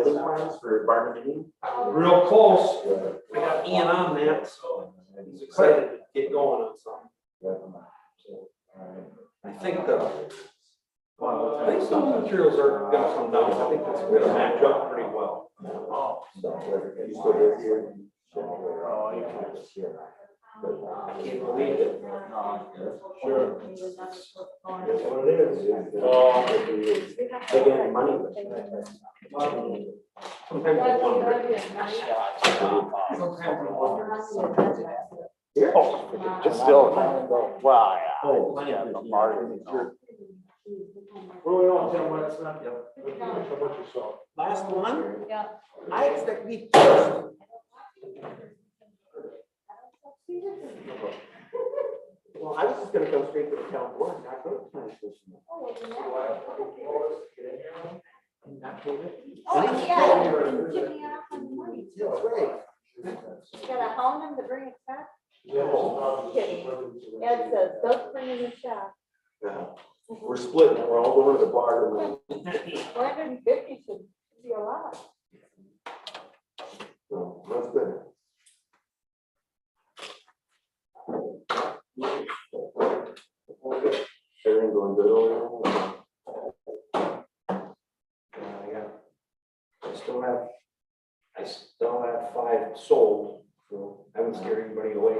building plans for barn dominion? Real close. Yeah. I got Ian on that, so he's excited to get going on something. I think I think some materials are gonna come down. I think that's gonna match up pretty well. You still live here? Oh, you can. I can't believe it. Sure. That's what it is. They get money. Sometimes I wonder. Oh, just still, wow, yeah. Oh, Yeah, the margin. What do we want, 10 minutes now? How about yourself? Last one? Yeah. I expect to be first. Well, I was just gonna go straight to the town board, not go to the planning commission. Oh, yeah, you can give me off on the money. That's right. You gotta hound him to bring it back. Kidding. Ed says, don't bring it in shop. Yeah. We're splitting, we're all going to the bar tonight. 450 should be a lot. So that's good. Everything going good over there? Yeah. I still have 5 sold, so I haven't scared anybody away.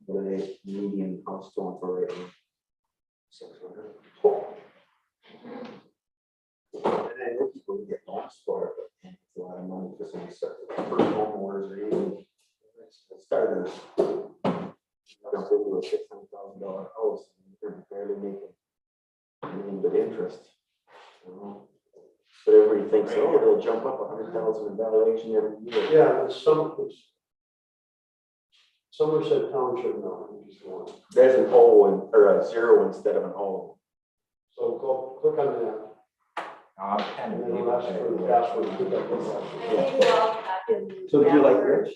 What are they median house going for right now? 600. And I know people get lost for it, but it's a lot of money for some stuff. First homeowners are even starters. Jump into a $600,000 house and they're barely making anything but interest. You know? But everybody thinks, oh, they'll jump up 100,000 in valuation every year. Yeah, it's Somerset Township now, which is one. There's an O or a 0 instead of an O. So go, click on that, and then you'll ask for the password. Put that in. So do you like Rich?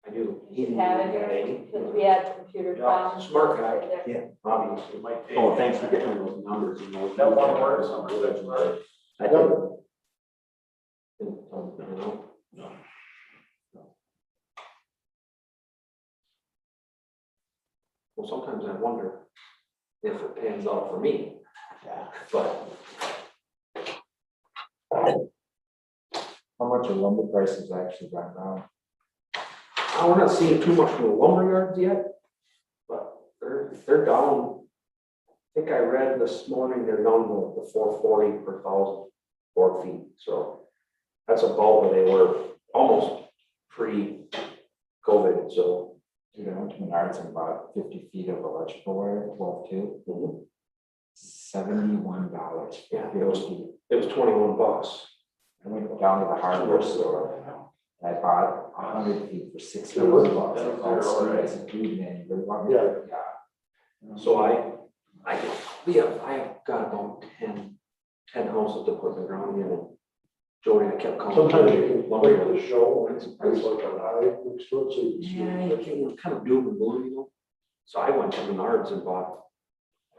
I do. You have it here, because we had computer problems. Smart guy. Right there. Yeah. Obviously, might take. Oh, thanks for getting those numbers. You know. That one word, Somerset, right? I did. Well, sometimes I wonder if it pans out for me. Yeah. But How much are lumber prices actually gone down? we're not seeing too much from the lumber yards yet, but they're down. I think I read this morning, they're down to the 440 per 1,000 board feet, so that's about where they were almost pre-COVID, so. Dude, I went to Menards and bought 50 feet of electrical wire, 12 2, $71. Yeah, for 50 feet. it was 21 bucks. I went down to the hardware store and I bought 100 feet for $61. I called Steve, I said, dude, man, you really want me to? Yeah. So I've got about 10 houses to put in the ground in, and Jody, I kept calling. Sometimes you can lumber look at yard. the show, it's like an eye next to it, so you can see. Yeah, you can kind of doom and gloom, you know? So I went to Menards and bought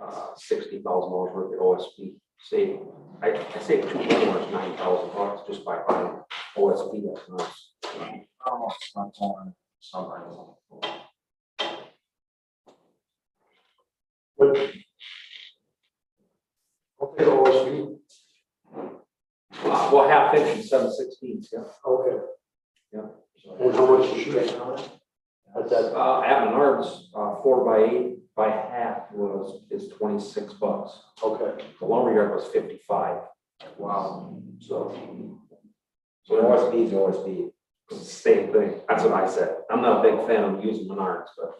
$60,000 worth of OSB. I saved $2 million, $9,000 just by buying OSB. That's nice. Almost not on summer. But okay, OSB, Well, half inch and 7/16, yeah. okay. Yeah. And how much is she making on it? At that, At Menards, 4x8 by half is $26. okay. The lumberyard was 55. Wow. So So OSB is OSB. it's the same thing. That's what I said. I'm not a big fan of using Menards, but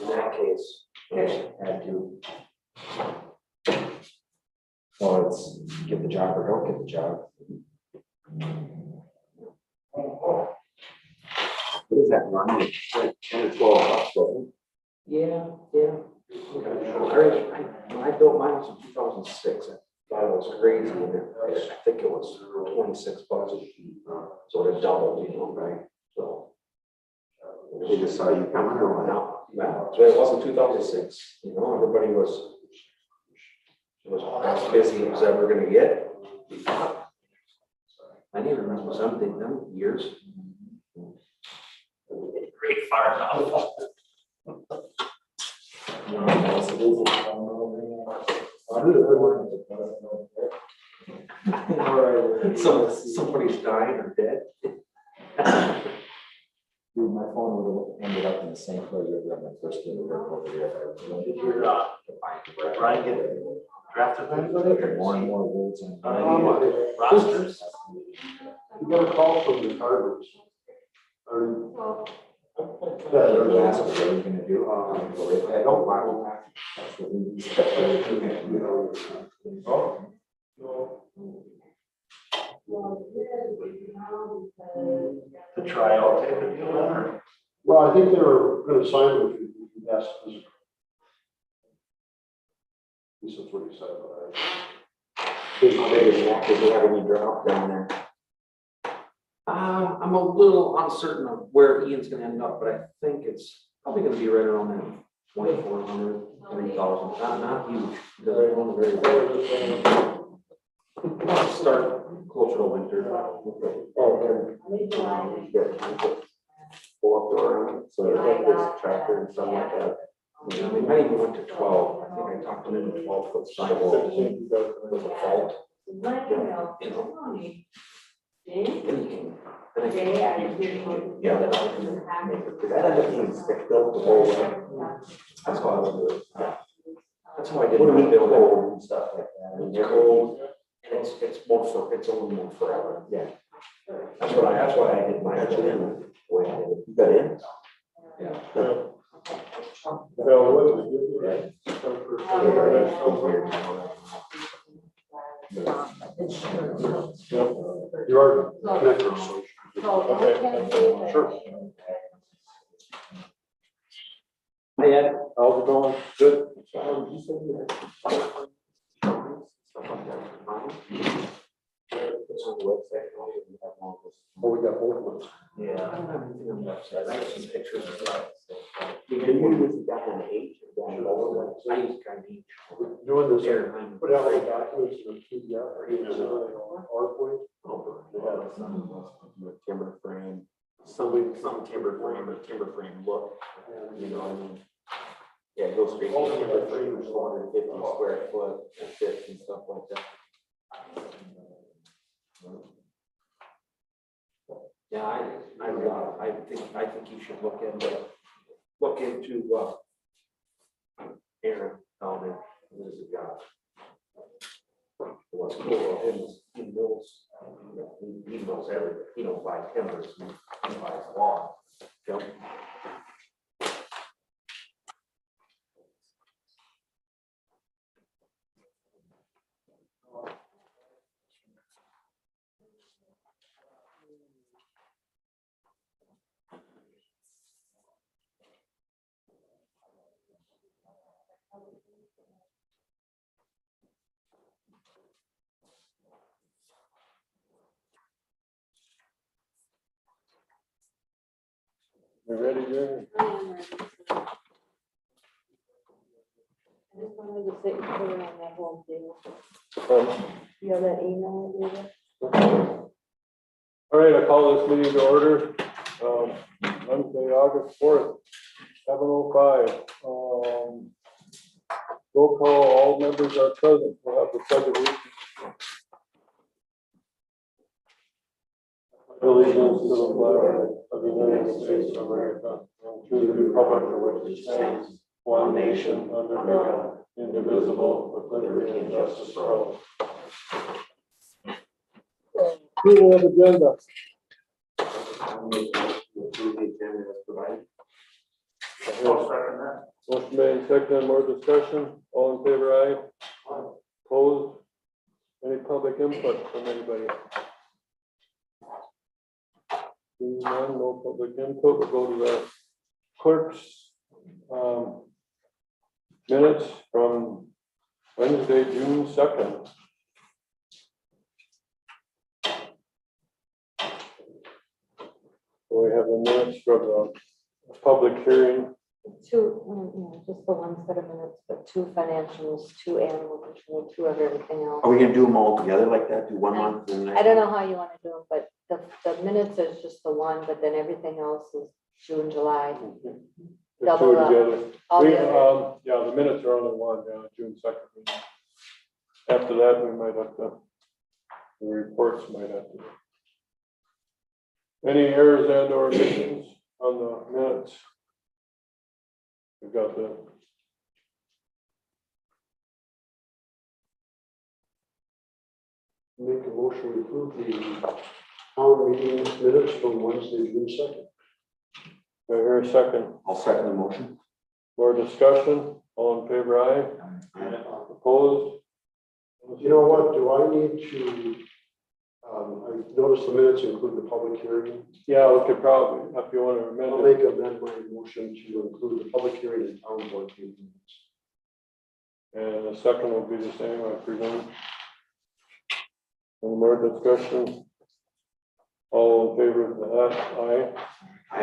in that case, Had to. Well, it's get the job or don't get the job. What is that run? Like 10 or 12 bucks, wasn't it? yeah. When I built my house in 2006, I thought it was crazy. I think it was $26 a sheet. So it doubled, you know, right? So. They just saw you coming or what? Now, Well, so it wasn't 2006, you know, everybody was as busy as ever gonna get. I didn't remember something, them years. Great fire now. So somebody's dying or dead. Dude, my phone would have ended up in the St. Clair River on my first day to work over there. Did your, Brian get drafted by anybody? More and more words and. Rosters? You got a call from the Carvers. Well, They asked what they were gonna do. I don't want. That's what we. To try out type of deal, or? Well, I think they were gonna sign with you, that's. This is what he said, but How big is that? Did they have any drop down there? I'm a little uncertain of where Ian's gonna end up, but I think it's probably gonna be right around that 2,400, 3,000, not huge. Because one very, start closer to winter. Pull up door on it, so I think there's a tractor and something like that. Yeah, we might even went to 12. I think I talked to him in 12-foot sidewall with a fault. You know, anything. Then I can- Yeah, then I can make it. That ended up being stick built the whole way. That's how I would do it. That's how I did What do my we building. build and stuff like that? I mean, It's cold, and it's more for, it's only more forever. Yeah. That's why I did my Got you building. in. The way I did it. You got in? Yeah. you are connected, so. Okay. Sure. Hey, Ed. How's it going? Good. You said you had stuff like that. It's on the website. You have one of those. Oh, we got both of us. Yeah. I don't have anything on the website. I have some pictures of that. You use the guy on H or down lower? I use kind of each. Doing this, There, I'm- put out all the documents in a PDF, or even ARPA. With timber frame, some timber frame or timber frame look, you know, I mean. Yeah, it goes straight to timber frame, 450 square foot, fits and stuff like that. Yeah, I think you should look into Aaron down there, who's a guy. What's cool about him is he knows everything, he knows buy timbers, he buys log. Yep. You ready, Jerry? I just wanted to sit and put it on that home table. You have that email, David? All right, I call this meeting to order, Wednesday, August 4th, 7:05. Roll call, all members are present, we'll have the pledge of allegiance. Allegiance to the flag of the United States of America, and to the republic for which it stands, one nation, under God, indivisible, with liberty and justice for all. Approval of agenda. Motion made, second, more discussion, all in favor, aye. Opposed? Any public input from anybody? Seeing none, no public input, we'll go to the clerk's minutes from Wednesday, June 2nd. So we have the minutes from the public hearing Two, just the one set of minutes, but two financials, two animal control, two of everything else. Are we gonna do them all together like that, do one month and the next? I don't know how you want to do it, but the minutes is just the one, but then everything else is June, July. The Double two up. together. All We, together. yeah, the minutes are only one, yeah, June 2nd. After that, we might have to, the reports might have to. Any errors and or omissions on the minutes? We've got the. Make a motion to approve the town meeting minutes from Wednesday, June 2nd. I hear a second. I'll second the motion. More discussion, all in favor, aye? Opposed? You know what, do I need to, I noticed the minutes include the public hearing. Yeah, we could probably, if you want to I'll amend it. make amend my motion to include the public hearing and town board meeting minutes. And the second will be the same, I presume. Any more discussion? All in favor of that, aye? I,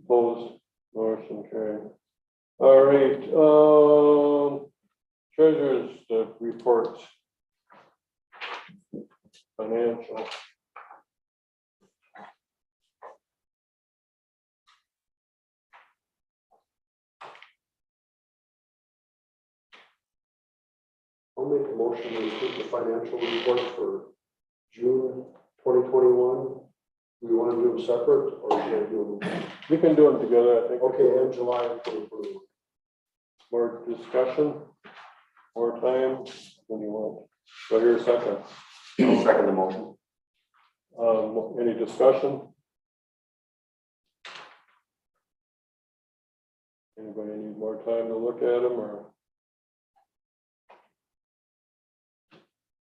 Opposed, motion carried. All right, treasurer's report. Financial. I'll make a motion to approve the financial report for June 2021. Do we want to do them separate or should I do them? We can do them together, I think. Okay, and July 2021. More discussion, more time, what do you want? Do I hear a second? I'll second the motion. Any discussion? Anybody need more time to look at them or?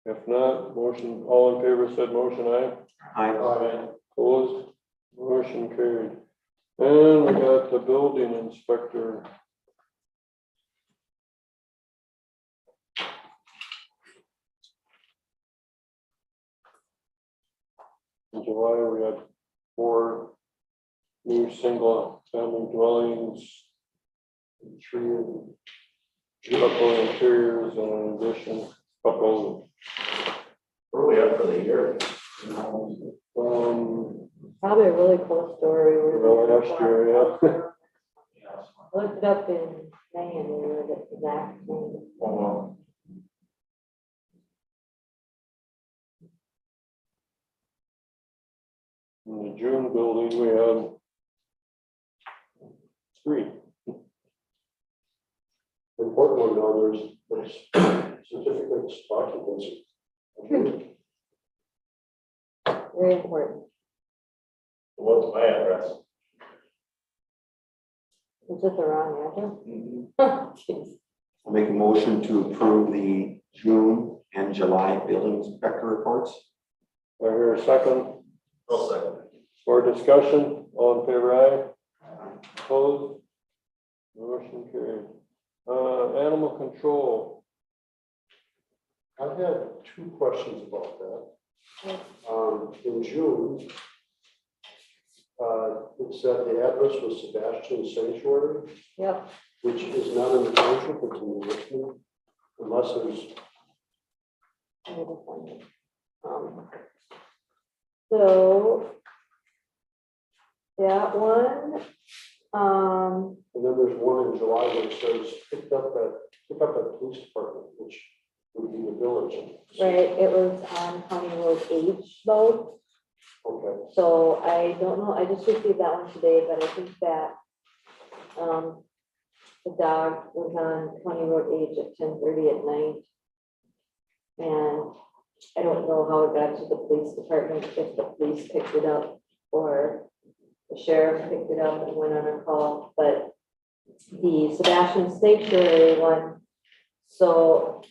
If not, motion, all in favor said motion, aye? I, Opposed, motion carried. And we got the building inspector. In July, we had 4 new single family dwellings, 3 couple interiors and an addition, couple, early up for the year. Probably a really cool story. Last year, yeah. I looked it up in May and we were the exact same. In the June building, we had 3. Important one now, there's certificates of occupancy. Very important. What's my address? Is it the wrong address? Jeez. I'll make a motion to approve the June and July building inspector reports. I hear a second. I'll second. For discussion, all in favor, aye? Opposed? Motion carried. Animal control. I've had 2 questions about that. In June, it said the address was Sebastian Sanctuary, Yep. which is not in the township, it's in Richmond, unless there's, I need to find it. So that one, and then there's one in July that says pick up at police department, which would be the village. right, it was on County Road H though. Okay, So I don't know, I just received that one today, but I think that the dog was on County Road H at 10:30 at night. And I don't know how it got to the police department, if the police picked it up or the sheriff picked it up and went on a call, but the Sebastian Sanctuary one, so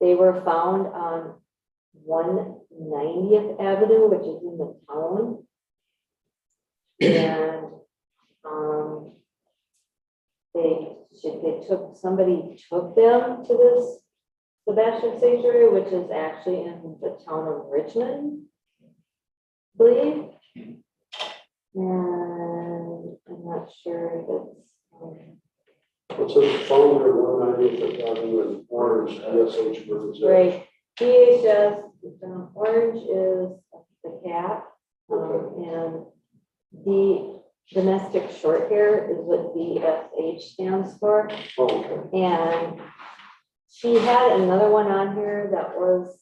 they were found on 190th Avenue, which is in the town. And somebody took them to this Sebastian Sanctuary, which is actually in the town of Richmond, I believe. And I'm not sure if it's, It says founder of 195th Avenue and Orange, DSH Burns. right, DHS, orange is the cat. Okay. And the domestic short hair is what DSH stands for. Oh, okay. And she had another one on here that was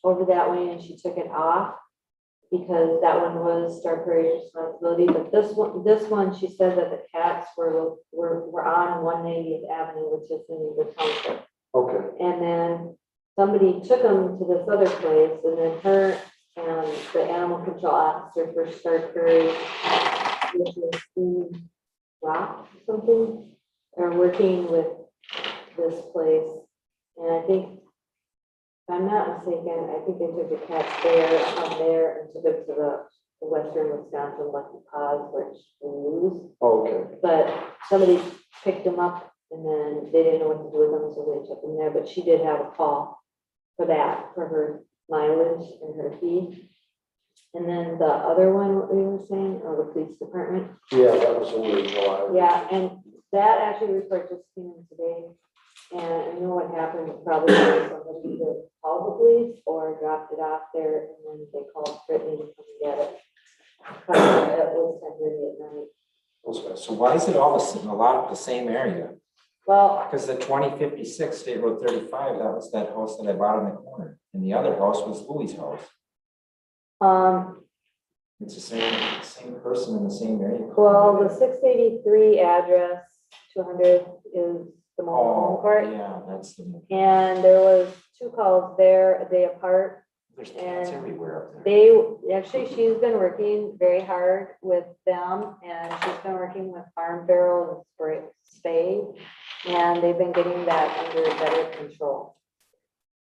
over that way and she took it off because that one was Star Prairie's responsibility. But this one, she said that the cats were on 190th Avenue, which is in the township. Okay. And then somebody took them to this other place and then her and the animal control officer for Star Prairie, which is Steve Rock or something, are working with this place. And I think, if I'm not mistaken, I think they took the cats there, from there, and took it to the western Wisconsin Lucky Paws, which we lose. Oh, okay. But somebody picked them up and then they didn't know what to do with them, so they took them there. But she did have a call for that, for her mileage and her fee. And then the other one, what we were saying, or the police department. Yeah, that was only in July. Yeah, and that actually report just came in today. And I know what happened, probably somebody either called the police or dropped it off there and then they called Brittany to come get it. But it was 10:30 at night. So why is it all a lot of the same area? Well, Because the 2056 State Road 35, that was that house that I bought in the corner. And the other house was Louis' house. It's the same person in the same area. well, the 683 address, 200 is the mobile home Oh, park. yeah, that's the, And there was 2 calls there a day apart. there's cats And everywhere up there. Actually, she's been working very hard with them and she's been working with Farm Bureau and Spay. And they've been getting that under better control.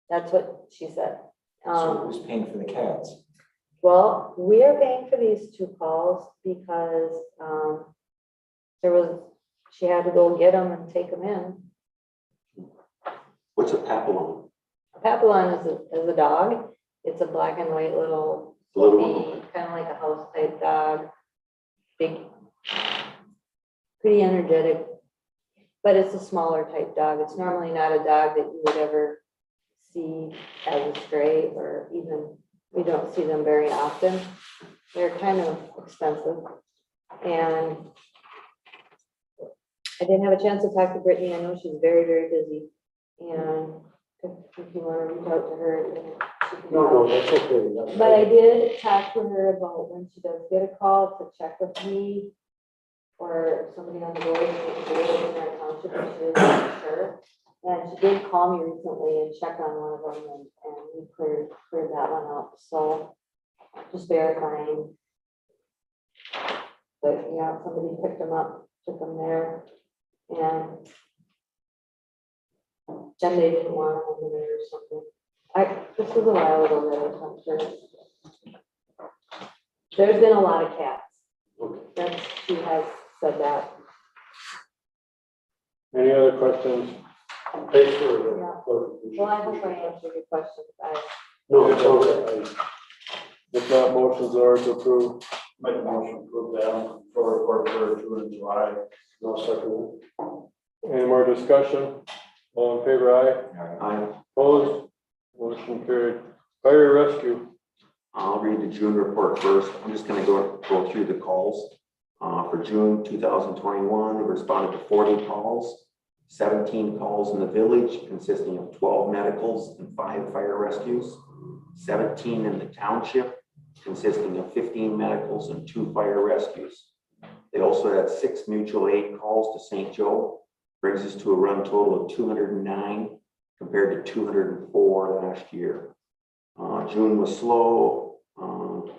That's what she said. So who's paying for the cats? Well, we are paying for these 2 calls because she had to go get them and take them in. What's a papillon? A Papillon is a dog. It's a black and white little, Little one. kind of like a house type dog. Big, pretty energetic, but it's a smaller type dog. It's normally not a dog that you would ever see as a stray, or even, we don't see them very often. They're kind of expensive. And I didn't have a chance to talk to Brittany. I know she's very, very busy. And if you want to reach out to her, then she can. No, that's okay. That's But I did talk to her about when she does get a call to check with me or somebody on the board in our township, if she isn't sure. And she did call me recently and check on one of them and we cleared that one up. So just verifying. But yeah, somebody picked them up, took them there, and then they didn't want them over there or something. This was a while ago, though, I'm sure. There's been a lot of cats. That's, she has said that. Any other questions? Thanks for the Yeah. clarification. Well, I hope I answered your questions. No, it's okay. If not, motions are to approve. Make a motion to approve down for report for June and July. No second. Any more discussion? All in favor, aye. I, Opposed? Motion carried. Fire rescue. I'll read the June report first. I'm just gonna go through the calls. For June 2021, we responded to 40 calls, 17 calls in the village consisting of 12 medicals and 5 fire rescues, 17 in the township consisting of 15 medicals and 2 fire rescues. They also had 6 mutual aid calls to St. Joe, brings us to a run total of 209 compared to 204 last year. June was slow,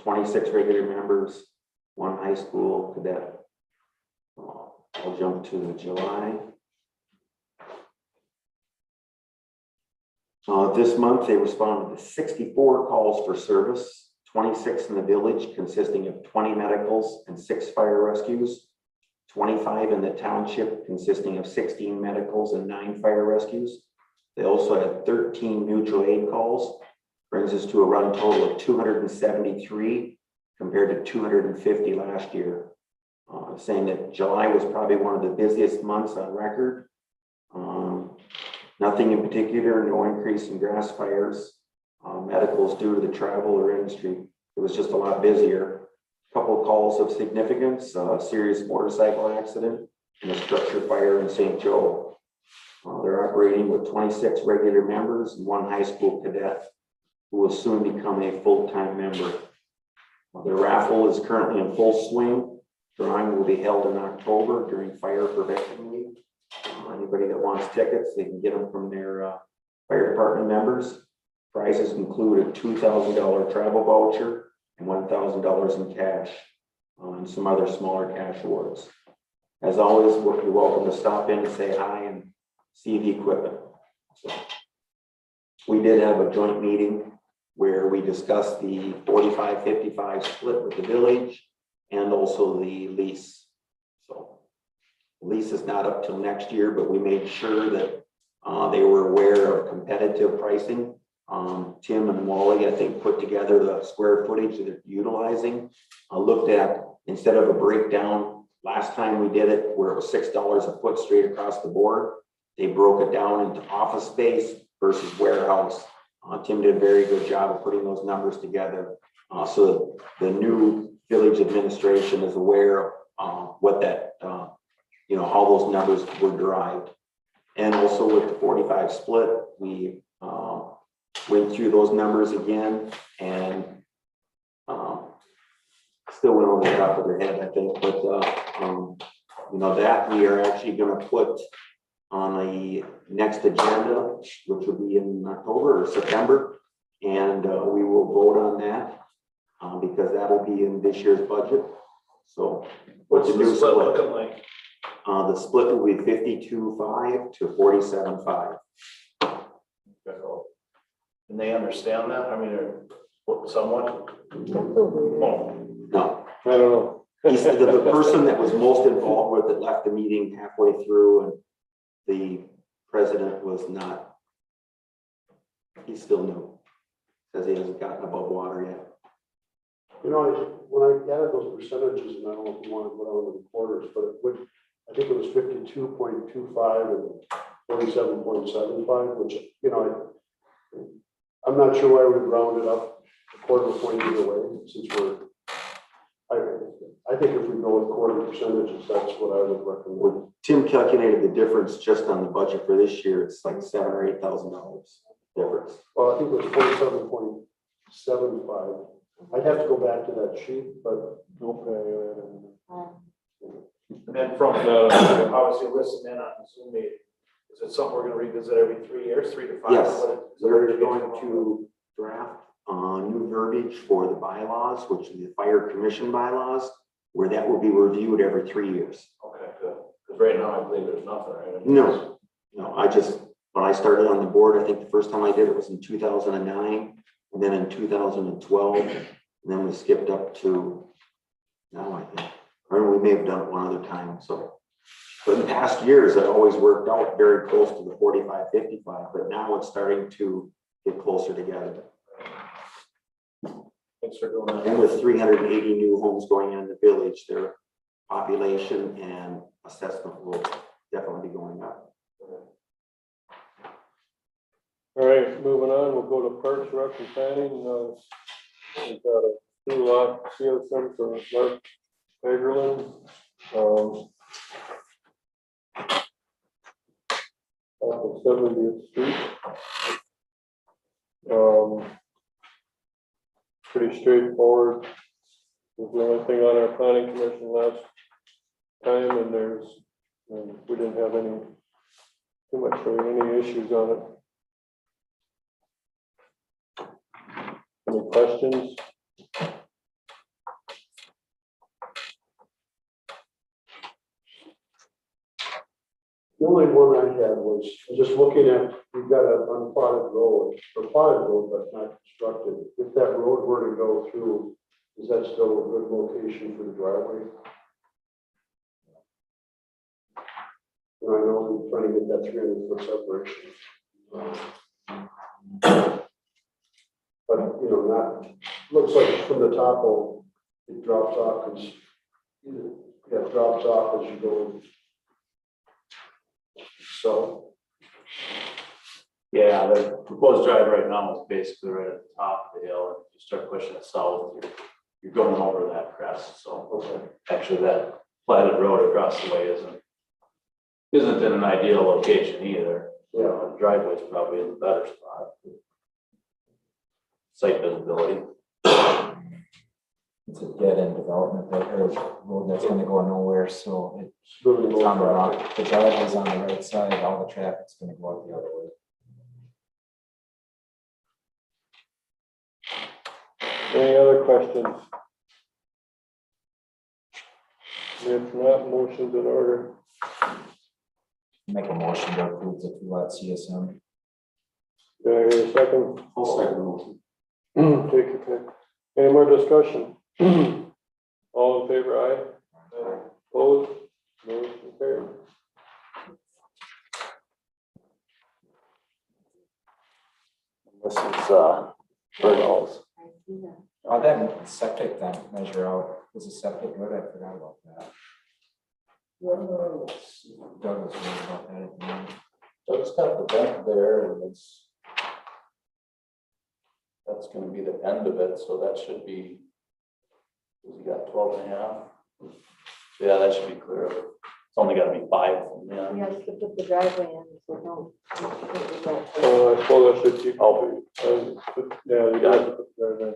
26 regular members, 1 high school cadet. I'll jump to July. This month, they responded to 64 calls for service, 26 in the village consisting of 20 medicals and 6 fire rescues, 25 in the township consisting of 16 medicals and 9 fire rescues. They also had 13 mutual aid calls, brings us to a run total of 273 compared to 250 last year. saying that July was probably one of the busiest months on record. Nothing in particular, no increase in grass fires, medicals due to the travel or industry. It was just a lot busier. Couple of calls of significance, a serious motorcycle accident and a structure fire in St. Joe. They're operating with 26 regular members and 1 high school cadet who will soon become a full-time member. The raffle is currently in full swing. Drawing will be held in October during Fire Prevention Week. Anybody that wants tickets, they can get them from their fire department members. Prizes include a $2,000 travel voucher and $1,000 in cash, and some other smaller cash awards. As always, you're welcome to stop in and say hi and see the equipment. So, we did have a joint meeting where we discussed the 45-55 split with the village and also the lease. So the lease is not up till next year, but we made sure that they were aware of competitive pricing. Tim and Wally, I think, put together the square footage that they're utilizing. I looked at, instead of a breakdown, last time we did it where it was $6 a foot straight across the board, they broke it down into office space versus warehouse. Tim did a very good job of putting those numbers together. So the new village administration is aware of what that, how those numbers were derived. And also with the 45 split, we went through those numbers again and still went over the top of their head, I think. But, that we are actually going to put on the next agenda, which will be in October or September. And we will vote on that because that will be in this year's budget. So What's the the new split looking like? The split will be 52-5 to 47-5. And they understand that? I mean, they're somewhat? That's so weird. Oh, No, I don't know. he said that the person that was most involved with it left the meeting halfway through, and the president was not. He's still new, says he hasn't gotten above water yet. When I added those percentages, and I don't know if you want to go down to the quarters, but it would, I think it was 52.25 and 47.75, which, I'm not sure why we rounded up a quarter point either way, since I think if we go with quarter percentages, that's what I would recommend. Tim calculated the difference just on the budget for this year. It's like $7,000 or $8,000 difference. Well, I think it was 47.75. I'd have to go back to that sheet, but and then from the, obviously listening in, I'm assuming, is it something we're gonna revisit every 3 years, 3 to 5? Yes, What is it? we're going to draft new verbiage for the bylaws, which is the fire commission bylaws, where that will be reviewed every 3 years. Okay, good. Because right now I believe there's nothing, right? No, when I started on the board, I think the first time I did it was in 2009, and then in 2012, and then we skipped up to now, I think, or we may have done it one other time. So, but in past years, it always worked out very close to the 45-55, but now it's starting to get closer together. Thanks for doing that. And with 380 new homes going in the village, their population and assessment will definitely be going up. All right, moving on, we'll go to Parks, Rec, and Planning. We've got a 2-lot CSM for Mark Fagerlin. Off of 70th Street. Pretty straightforward. Was the only thing on our planning commission last time, and we didn't have any issues on it. Any questions? the only one I had was just looking at, we've got an unplotted road, or plotted road, but not constructed. If that road were to go through, is that still a good location for the driveway? And I know we're trying to get that 300-foot separation. But, not, looks like from the top, it drops off, because Yeah, it drops off as you go. So. Yeah, the proposed drive right now is basically right at the top of the hill, and if you start pushing it south, you're going over that crest, so. Okay. Actually, that platted road across the way isn't in an ideal location either. Yeah. The driveway's probably in the better spot. Site visibility. It's a dead end development there, or road that's gonna go nowhere, so It's really it's low on the traffic. rock. The driveway's on the right side, all the traffic's gonna go out the other way. Any other questions? If not, motion's in order. Make a motion to approve the 2-lot CSM. Do I hear a second? I'll second the motion. Take your pick. Any more discussion? All in favor, aye? Opposed? Motion carried. This is, Bernal's. I see that. Oh, that septic tank measure out, was a septic good? I forgot about that. Doug was worried about that at the end. So it's got the vent there and that's gonna be the end of it, so that should be, you got 12.5. Yeah, that should be clear. It's only gotta be 5 from the end. We have to put the driveway in, so don't. I suppose I should keep. Yeah, you got to put the driveway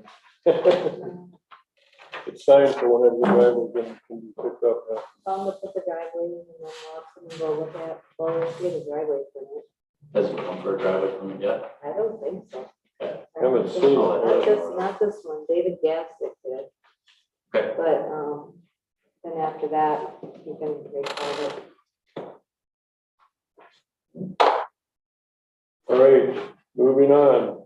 in. It's signed for whenever the driveway can be picked up. I'm gonna put the driveway in and then we'll have someone go look at, well, we'll see the driveway for it. Hasn't come for a driveway permit yet. I don't think so. Okay. I don't Haven't think seen so. it. Not this one, David Gastick did. Okay. But, then after that, you can record it. All right, moving on.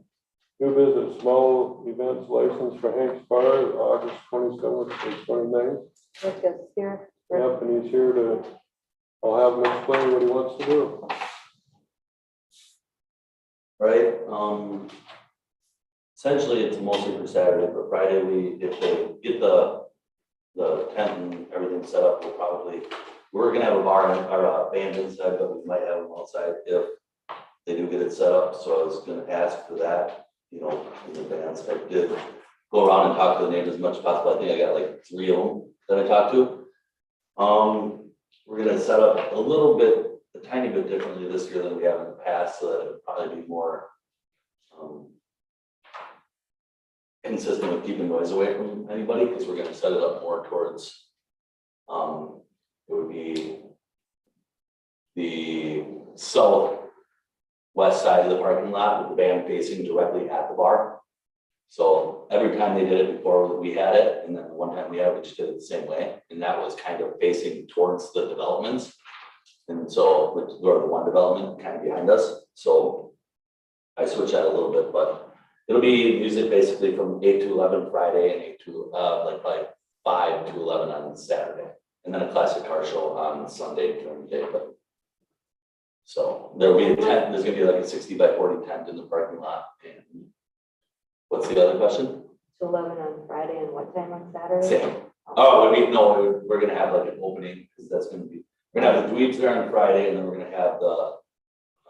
New business, small events license for Hank's Bar, August 27th to 29th. Rick is here. Yep, and he's here to, I'll have him explain what he wants to do. Right, essentially it's mostly for Saturday, but Friday if they get the tent and everything set up, we're gonna have a bar or a band inside, but we might have them outside if they do get it set up, so I was gonna ask for that, in advance. I did go around and talk to the neighbors as much as possible. I think I got like 3 of them that I talked to. We're gonna set up a tiny bit differently this year than we have in the past, so that it would probably be more consistent with keeping noise away from anybody, because we're gonna set it up more towards, it would be the southwest side of the parking lot with the band facing directly at the bar. So every time they did it before, we had it, and then the one time we had it, we just did it the same way, and that was kind of facing towards the developments. And so, or the one development kind of behind us, so I switched that a little bit, but it'll be music basically from 8 to 11 Friday and 8 to like 5 to 11 on Saturday, and then a classic car show on Sunday during the day. But so there'll be a tent. There's gonna be like a 60 by 40 tent in the parking lot. And what's the other question? To 11 on Friday and what time on Saturday? Same. Oh, we're gonna have like an opening, because that's gonna be, we're gonna have the Dweebs there on Friday, and then we're gonna have the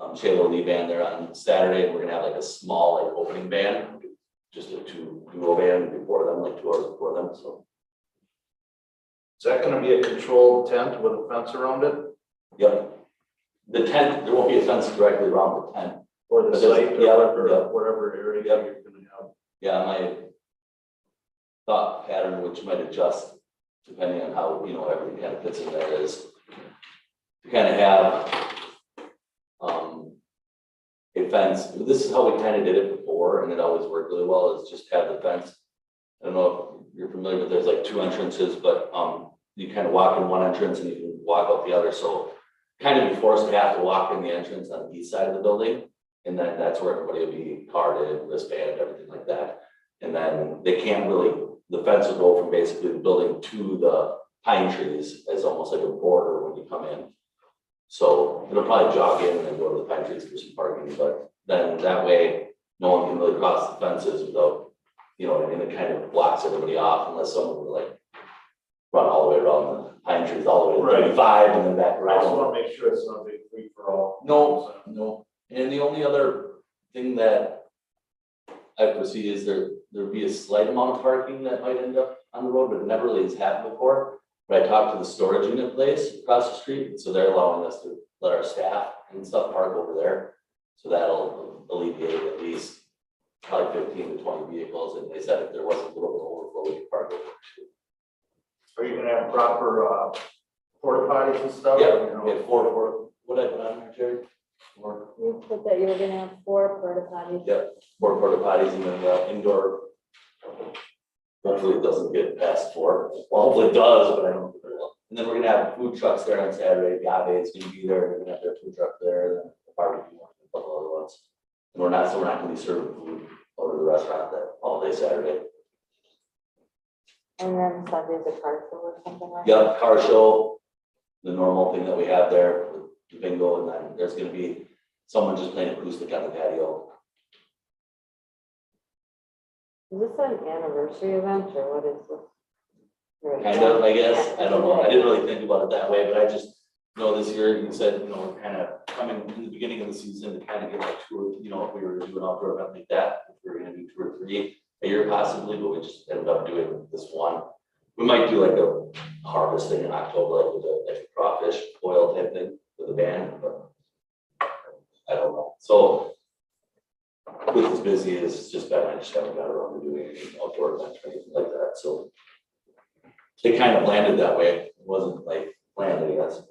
Shayla Lee band there on Saturday, and we're gonna have like a small like opening band, just a duo band before them, like 2 hours before them. So Is that gonna be a controlled tent with a fence around it, yep, the tent, there won't be a fence directly around the tent. or the But there's- site, or yeah, whatever, yeah. whatever area Yep. you're gonna have? Yeah, my thought pattern, which might adjust depending on how, everything kind of fits in there, is to kind of have a fence. This is how we kind of did it before, and it always worked really well, is just have the fence. I don't know if you're familiar with, there's like 2 entrances, but you kind of walk in one entrance and you can walk out the other, so kind of be forced to have to walk in the entrance on the east side of the building, and then that's where everybody will be carded, wristband, everything like that. And then they can't really, the fence will go from basically the building to the pine trees as almost like a border when you come in. So it'll probably jog in and then go to the pine trees for some parking, but then that way, no one can really cross the fences without, and it kind of blocks everybody off unless someone would like run all the way around the pine trees all the way to Right. 35 and then back I just around. wanna make sure it's not a big free for all. No. And the only other thing that I foresee is there'd be a slight amount of parking that might end up on the road, but it never really has happened before. But I talked to the storage unit place across the street, so they're allowing us to let our staff and stuff park over there. So that'll alleviate at least probably 15 to 20 vehicles, and they said if there was a little bit of overflow, we could park over there too. Are you gonna have proper, porta potties and stuff? Yeah, You know? we have four, what I put on there, Jerry? Four You put that you were gonna have 4 porta potties. Yep. Porta potties and then the indoor. Hopefully it doesn't get past 4. Well, hopefully it does, but I don't think it will. And then we're gonna have food trucks there on Saturday. Gabe's gonna be there. We're gonna have their food truck there, and then the barbecue, and a couple other ones. And we're not gonna be serving food over to the restaurant that all day Saturday. And then Sunday's a car show or something like that. Yep, car show, the normal thing that we have there, the bingo, and then there's gonna be someone just playing acoustic on the patio. Is this an anniversary event or what is this? Or- Kind of, I guess, I don't know, I didn't really think about it that way, but I just know this year, you said, you know, we're kind of coming in the beginning of the season to kind of get like 2 or, you know, if we were to do an outdoor event like that, if we were gonna do 2 or 3 a year possibly, but we just ended up doing this one. We might do like a harvest thing in October, like with a crawfish oil type thing with a band, but I don't know, so with as busy as just been, I just haven't got around to doing any outdoor events or anything like that, so it kind of landed that way. It wasn't like planned, I guess.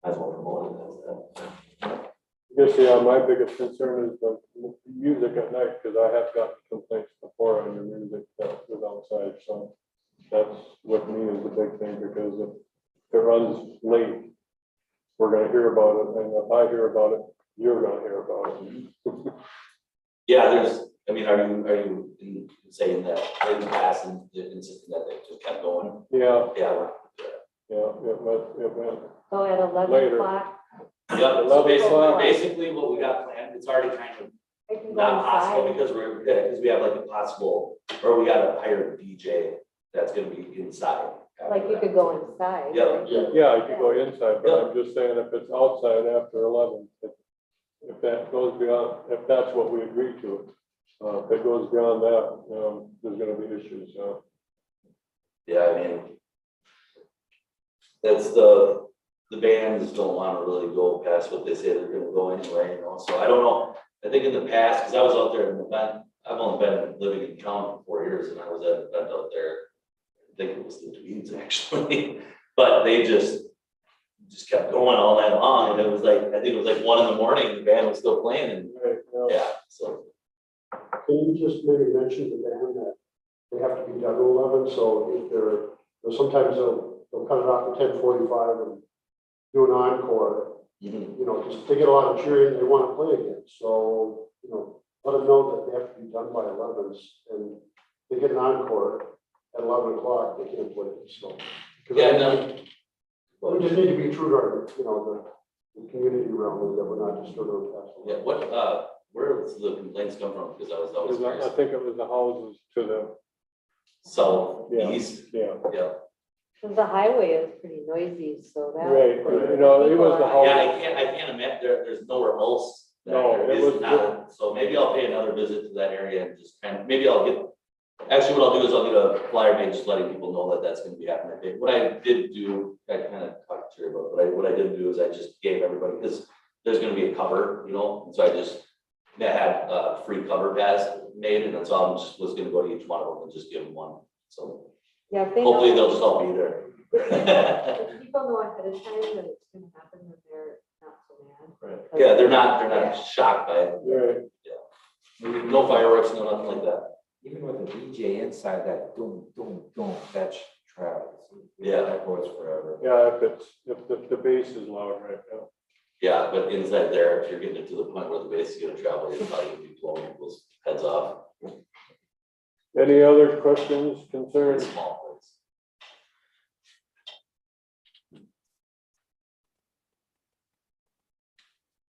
As well promoted as that. I guess, yeah, my biggest concern is the music at night, because I have gotten complaints before on your music that was outside, so that's with me is the big thing, because if it runs late, we're gonna hear about it, and if I hear about it, you're gonna hear about it. Yeah, are you saying that in the past and insisting that they just kept going? Yeah, Yeah. it went, So at 11 Later. o'clock, Yeah, so 11 o'clock. basically what we got planned, it's already kind of I can go not possible inside. because we have like a possible, or we gotta hire a DJ that's gonna be inside. Like you could go inside. Yeah. right? yeah, you could go inside, but I'm just saying if it's outside after 11, if that goes beyond, if that's what we agree to, if it goes beyond that, there's gonna be issues, so. Yeah, I mean, that's the bands don't wanna really go past what they say they're gonna go anyway, you know, so I don't know. I think in the past, cause I was out there at an event, I've only been living in town for 4 years and I was at an event out there. I think it was the Tweeds actually, but they just kept going all night long and it was like, I think it was like 1 in the and the band was still playing and yeah, so. Can you just maybe mention to the band that they have to be done at 11, so if they're, sometimes they'll cut it off at 10:45 and do an encore, Mhm. you know, just they get a lot of cheering, they want to play again, so, you know, let them know that they have to be done by 11, and they get an encore at 11 o'clock, they can't play, so. 'Cause Yeah, I- no. We just need to be true to our, you know, the community around, that we're not just sort of. Yeah, where does the complaints come from? Because I was always I curious. think it was the houses to the, Southeast, yeah, yeah. Cause the highway is pretty noisy, so that. right, you know, it was the People are- Yeah, house. I can't imagine, there's nowhere else. that No, there it is was not. So maybe I'll pay another visit to that area and just maybe I'll actually what I'll do is I'll get a flyer made, just letting people know that that's gonna be happening. What I did do, I kind of talked to you about, but what I did do is I just gave everybody, because there's gonna be a cover, you know, and so I just had free cover pass made, and that's all, was gonna go to each one of them and just give them one, so Yeah, if they hopefully know- they'll just all be there. If people know ahead of time that it's gonna happen, then they're not so mad. Yeah, they're not shocked by it, Right, no fireworks, no nothing like that. Even with the DJ inside, that doom, that travels. Yeah. That goes forever. yeah, if the bass is loud, right, yeah. Yeah, but inside there, if you're getting it to the point where the base is gonna travel, you're probably gonna be blowing people's heads off. Any other questions, It's concerns? a small place.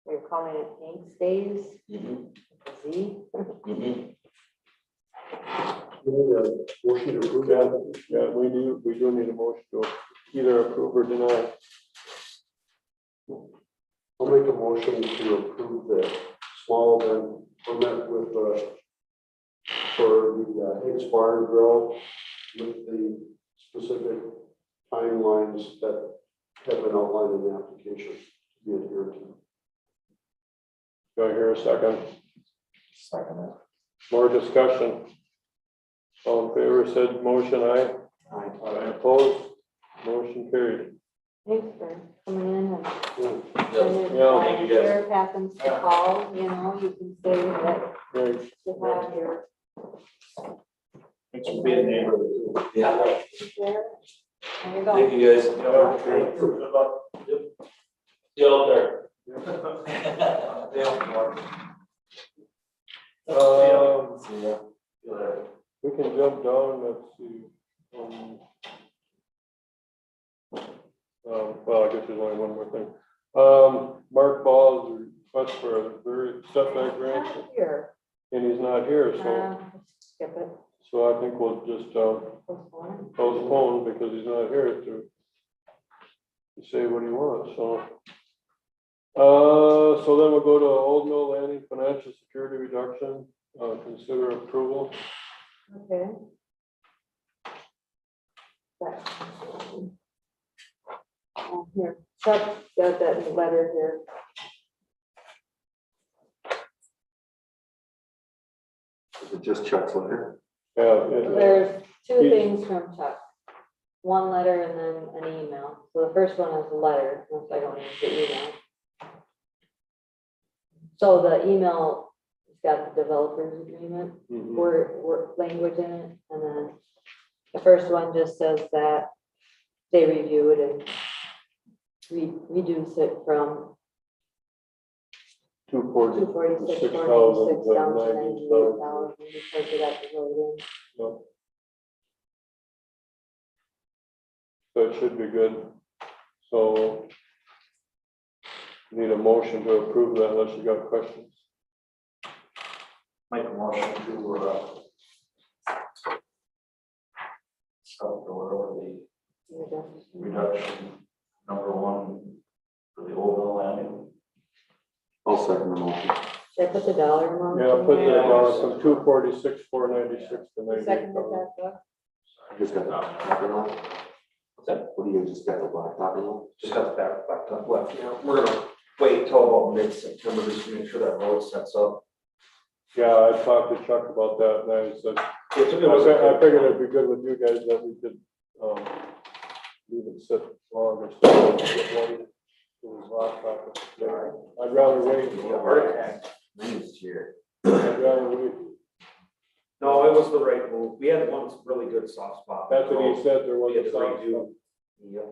They're calling it Hanks Days, Mhm, Z. mhm. We need a motion to approve Yeah, that. yeah, we do need a motion to either approve or deny. I'll make a motion to approve the small event permit with, for the Hicks Bar and Grill with the specific timelines that have been outlined in the application to be adhered to. Do I hear a second? Second. More discussion? All in favor said motion, aye. Aye. Opposed? Motion carried. Thanks for coming in and. Yeah. and Yeah, thank you, guys. Sheriff happens to call, you know, you can say that Right. you have your Thanks for being a neighbor. Yeah, sheriff. There you go. thank you guys. Good luck. See you out there. Um, See you later. we can jump down, let's see. Well, I guess there's only one more thing. Mark Ball's request for a very setback variance, Not here. and he's not here, so, Skip it. so I think we'll just, Postpone postpone because he's not here to say what he wants, so. So then we'll go to Old Mill Landing Financial Security Reduction, consider approval. it. Okay. Here, Chuck got that letter here. Is it just Chuck's letter? Yeah, There's two He- things from Chuck. One letter and then an email. So the first one is a letter, and the second one is the email. So the email has got the developers agreement, mhm. word language in it, and then the first one just says that they review it and reduce it from 240. 246, 6,000 496 to down to 98,000. 98,000 because of that vote Yep. So it should be good. So need a motion to approve that unless you got questions. Make a motion to, stop the order in. reduction number one for the Old Mill Landing. I'll second the motion. Should I put the dollar amount? Yeah, in put there? that down from 246, 496 to Second 98,000. that, Doug? I just got the blacktop in on. What's that? What do you just got the blacktop in on? Just got the blacktop left. Yeah, we're gonna wait till about mid-September just to make sure that road sets up. Yeah, I talked to Chuck about that and I said, It was I figured it'd be good with you guys that we could, leave it sit longer. So we get ready to rock top it. I'd rather wait. Heart attack. Next year. I'd rather wait. No, it was the right move. We had one really good soft spot. That's what he said, there was We had a to soft redo. spot. Yep.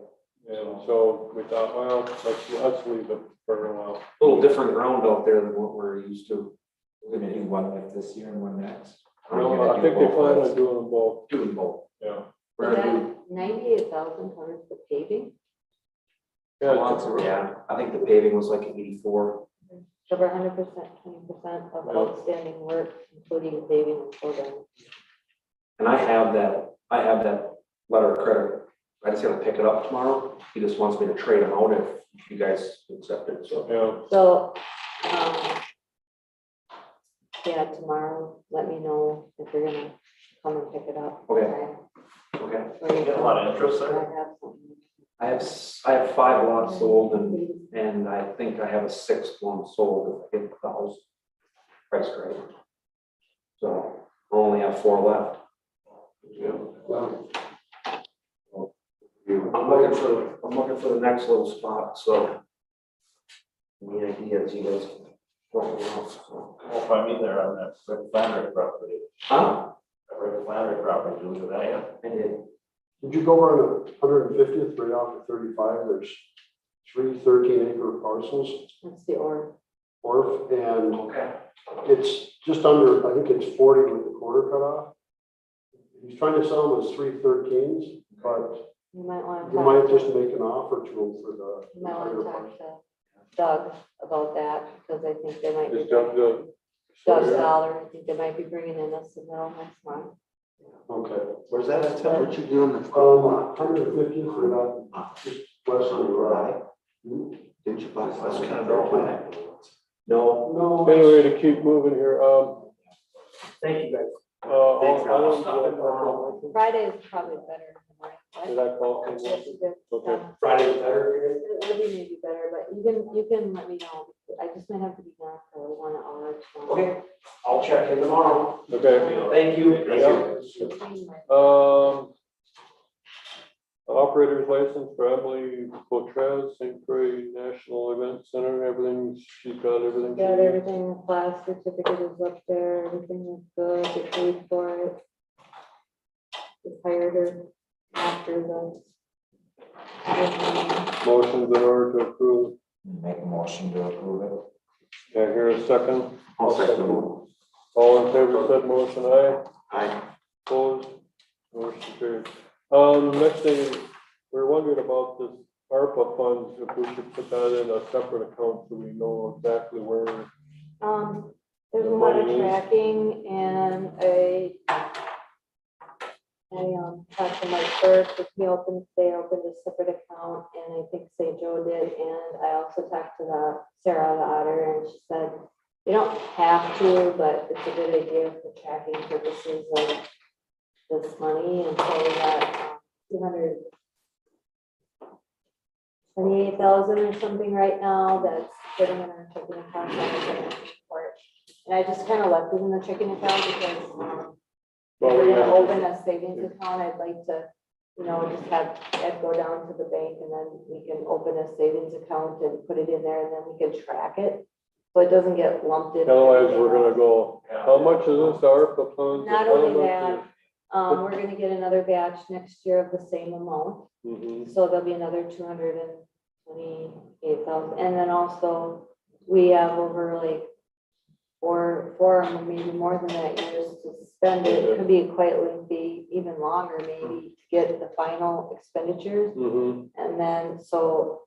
And so we thought, well, let's leave it for a while. A little different ground out there than what we're used to. We're gonna do one like this year and one next. No, I think they plan on doing them both, Doing both. yeah. We're So gonna that 98,000 covers the paving, Yeah, do, yeah, I think the paving was like 84. cover 100%, 20% of outstanding work, including paving and so then. And I have that letter of credit. I just gotta pick it up tomorrow. He just wants me to trade them out if you guys accept it, so. yeah, So, yeah, tomorrow, let me know if you're gonna come and pick it up. Okay. Okay. Or you Get a lot of interest I there. have something. I have 5 lots sold and I think I have a 6th one sold if I get the house price right. So I only have 4 left. I'm looking for the next little spot, so. Any ideas you guys? Don't know, so. We'll find me there on that Rick Flannery property. Huh? That Rick Flannery property, did you look at that yet? I did. Did you go around 150th right off of 35? There's 3 13-acre parcels, That's the order. Orf, and Okay. it's just under, I think it's 40 with the quarter cut off. He's trying to sell them as 3 13s, but You might want to. you might just make an offer to them for the. You might want to entire talk parcel. to Doug about that, because I think they might be. is Doug the? Doug Dollar, I think they might be bringing in a submittal next month. Okay. Where's that at, Ted? What you doing? 150th or not, just west of the road. Didn't you buy? That's kind of dark. No, No. Anyway, to keep moving here, thank you guys. I Rob. don't. Friday is probably better. Did I call? Okay. Friday's better. It'll be maybe better, but you can let me know. I just might have to be gone for 1 hour. tomorrow. Okay, I'll check in tomorrow. Okay. Thank you. Operator's license for Emily Potrez, St. Croix National Event Center, everything, she's got everything. she Got needs. everything, the class certificate is up there, everything is good, they paid for it. Just hired her after the. Motions in order to approve. Make a motion to approve it. Can I hear a second? I'll second. All in favor, said motion, aye. Aye. Opposed? Motion carried. Next thing, we're wondering about this ARPA funds, if we should put that in a separate account so we know exactly where. There's a lot of tracking and I talked to Mike first, if they opened a separate account, and I think St. Joe did, and I also talked to Sarah the auditor, and she said, you don't have to, but it's a good idea for tracking purposes of this money, and so we got 228,000 or something right now that's sitting in our checking account. And I just kind of left it in the checking account because if we're gonna open a savings account, I'd like to, just have Ed go down to the bank and then we can open a savings account and put it in there and then we can track it. So it doesn't get lumped in. Otherwise, we're gonna go, how much is this ARPA funds? Not only that, we're gonna get another batch next year of the same amount. Mm-hmm. So there'll be another 228,000. And then also we have over like four, maybe more than that years to spend it. It could be quite lengthy, even longer maybe, to get the final expenditures. Mm-hmm. And then, so,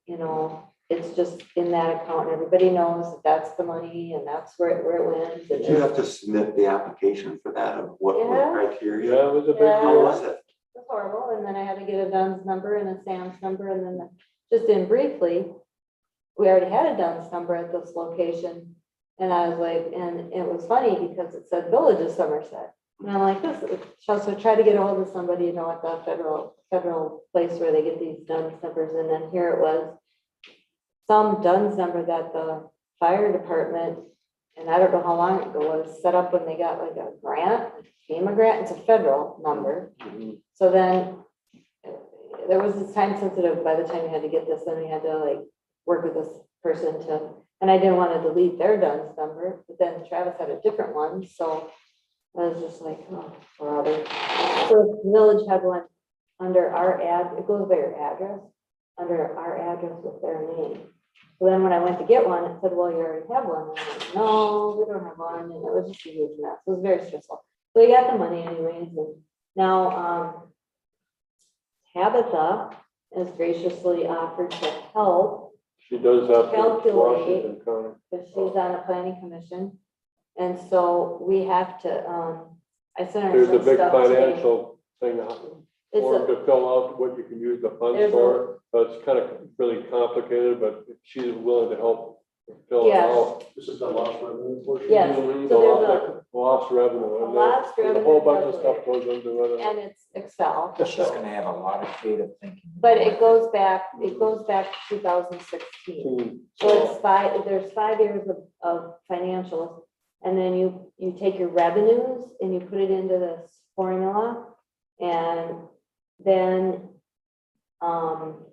it's just in that account. Everybody knows that that's the money and that's where it went. Did you have to submit the application for that, of what were the Yeah. criteria? Yeah, it was a big Yeah. How deal. was it? It's horrible. And then I had to get a DUNS number and a SAM's number. And then just in briefly, we already had a DUNS number at this location. And I was like, and it was funny because it said Village of Somerset. And I'm like, so try to get a hold of somebody, at the federal place where they get these DUNS numbers. And then here it was some DUNS number that the fire department, and I don't know how long ago, was set up when they got like a grant, FEMA grant. It's a federal number. Mhm. So then there was this time sensitive, by the time you had to get this, then we had to like work with this person and I didn't want to delete their DUNS number, but then Travis had a different one, so I was just like, oh, brother. So the village had one under our it goes by your address, under our address with their name. So then when I went to get one, it said, well, you already have one. And I'm like, no, we don't have one, and it was just a huge mess. It was very stressful. So we got the money anyways, and now, Tabitha has graciously offered to help She does have to Calculate. Washington County. because she's on a planning commission. And so we have to, I sent her There's a some big stuff today. financial thing, It's form a, to fill out what you can use the funds There's a- for. So it's kind of really complicated, but she's willing to help fill it Yes. out. This is the lost revenue portion? Yes. Mhm. So there's Lost revenue. a and lost there's a revenue whole bunch of stuff calculator. goes into it. and it's Excel. She's gonna have a lot of creative thinking. But it goes back to 2016. Hmm. So there's 5 years of financials. And then you take your revenues and you put it into this formula. And then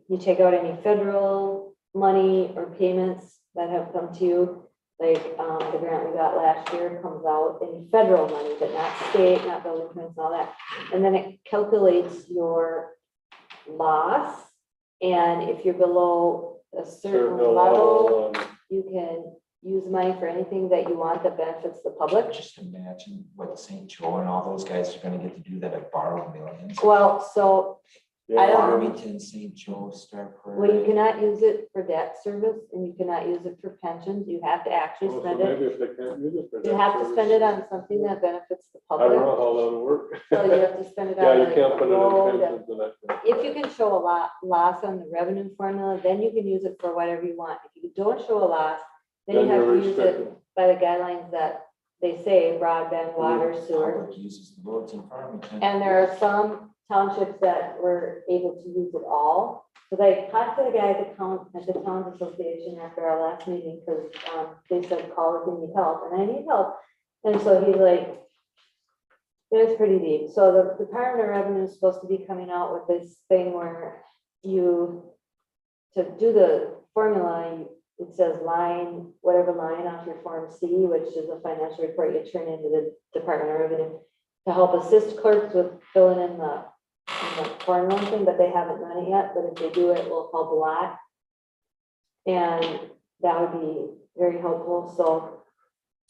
you take out any federal money or payments that have come to you. Like the grant we got last year comes out in federal money, but not state, not building permits, all that. And then it calculates your loss. And if you're below a certain level, you can use money for anything that you want that benefits the public. Just imagine what St. Joe and all those guys are gonna get to do that have borrowed millions. Well, so I don't know. Farmington, St. Joe, Star Prairie. Well, you cannot use it for debt service and you cannot use it for pensions. You have to actually So spend it. maybe if they can't use it for You that have to service, spend it on something that benefits the I don't know public. how that'll work. So you have to spend it Yeah, on you like can't put it road in and- pensions and that. If you can show a loss on the revenue formula, then you can use it for whatever you want. If you don't show a loss, then you Then have you're to use it restricted. by the guidelines that they say, broadband, water, sewer. Public uses the roads in Farmington. And there are some townships that were able to use it all. So I talked to the guy at the Towns Association after our last meeting, because they said, call if you need help, and I need help. And so he's like, it's pretty deep. So the Department of Revenue is supposed to be coming out with this thing where to do the formula, it says whatever line off your Form C, which is a financial report you turn into the Department of Revenue, to help assist clerks with filling in the formula thing, but they haven't done it yet, but if they do, it will help a lot. And that would be very helpful, so,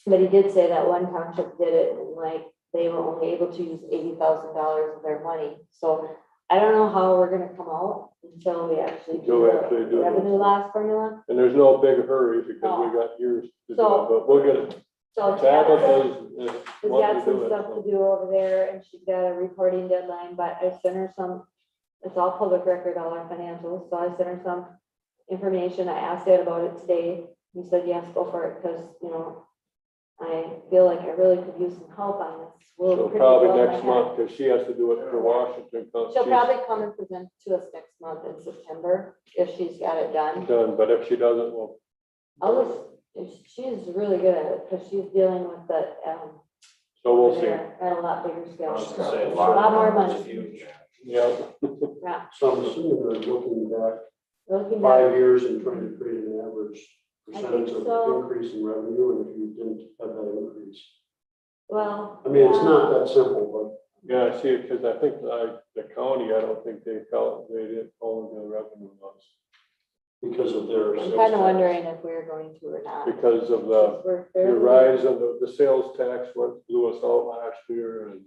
but he did say that one township did it, and like, they were only able to use $80,000 of their money, so I don't know how we're gonna come out until we actually Until do we actually do the it. revenue loss formula. And there's no big hurry because No. we got years to do So- it, but we'll get it. So Tabitha Tabitha is has wanting got to some do it. stuff to so. do over there, and she's got a reporting deadline, but I sent her some, it's all public record, all our financials, so I sent her some information. I asked Ed about it today. He said, yes, go for it, because, I feel like I really could use some help on this. We're So pretty probably well next ahead. month, because she has to do it for Washington. She'll She's probably come and present to us next month in September, if she's got it done. done, but if she doesn't, well, She's really good at it, because she's dealing with the, so we'll see. at a lot bigger scale. She's got Say, a a lot more money. It's huge. Yeah, Yeah, So I'm assuming they're looking back looking back. 5 years and trying to create an average I percentage think of so. increase in revenue, and if you didn't have that increase. Well. I mean, it's yeah. not that simple, yeah, I see it, because I think the county, I don't think they didn't follow the revenue laws but because of their. I'm sales kind of tax. wondering if we're going to or not. because of the We're the fairly- rise in the sales tax went blew us out last year and.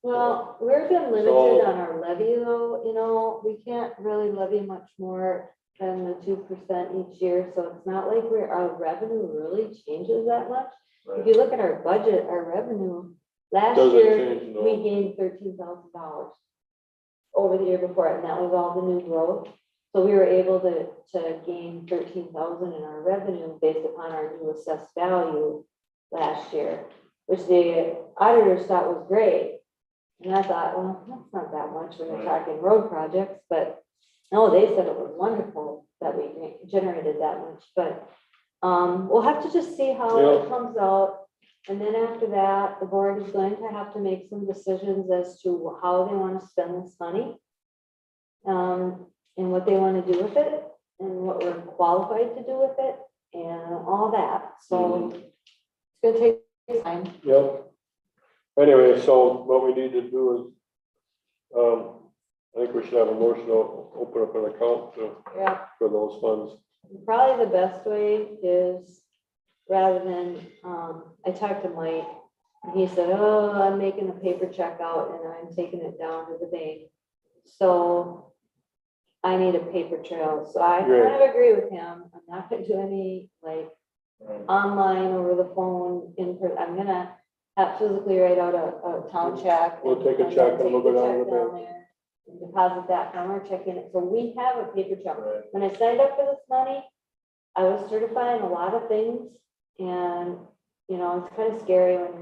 Well, we're been limited So- on our levy though, we can't really levy much more than the 2% each year, so it's not like our revenue really changes that much. If you look at our budget, our revenue, last Doesn't year, change, no. we gained $13,000 over the year before, and that was all the new growth. So we were able to gain 13,000 in our revenue based upon our new assessed value last year, which the auditors thought was great. And I thought, well, that's not that much when you're talking road projects, but no, they said it was wonderful that we generated that much, but we'll have to just see how it Yeah. comes out. And then after that, the board is going to have to make some decisions as to how they want to spend this money. And what they want to do with it, and what we're qualified to do with it, and all that, so it's gonna take time. Yep. Anyway, so what we need to do is, I think we should have a motion to open up an account Yeah, for those funds. probably the best way is, rather than, I talked to Mike, and he said, oh, I'm making a paper check out and I'm taking it down to the bank. So I need a paper trail, so I Great. kind of agree with him, I'm not gonna do any, like, online, over the phone, I'm gonna have physically write out a town check. We'll take a and check then and we'll take go the down to check the bank. there and deposit that from our checking, so we have a paper trail. Right. When I signed up for this money, I was certifying a lot of things, and, it's kind of scary when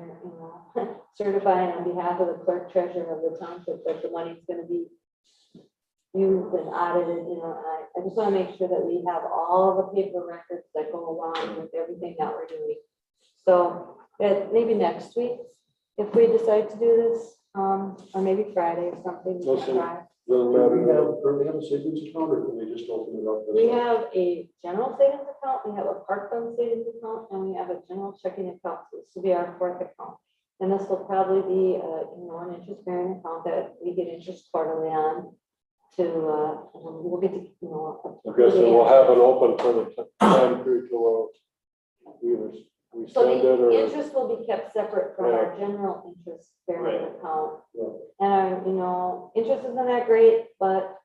you're, certifying on behalf of the clerk treasurer of the township that the money's gonna be used and audited, and I just wanna make sure that we have all the paper records that go along with everything that we're doing. So, maybe next week, if we decide to do this, or maybe Friday or something. we can Listen, try. Doesn't Do we matter. currently have a savings account, or can we just open it up? We have a general savings account, we have a park fund savings account, and we have a general checking account. So this will be our fourth account. And this will probably be, an interest bearing account that we get interest quarterly on to, we'll get to, I guess we'll have it open for the time period till, we So spend it the or? interest will be kept separate from our general interest bearing account. And our, you know, interest isn't that great, but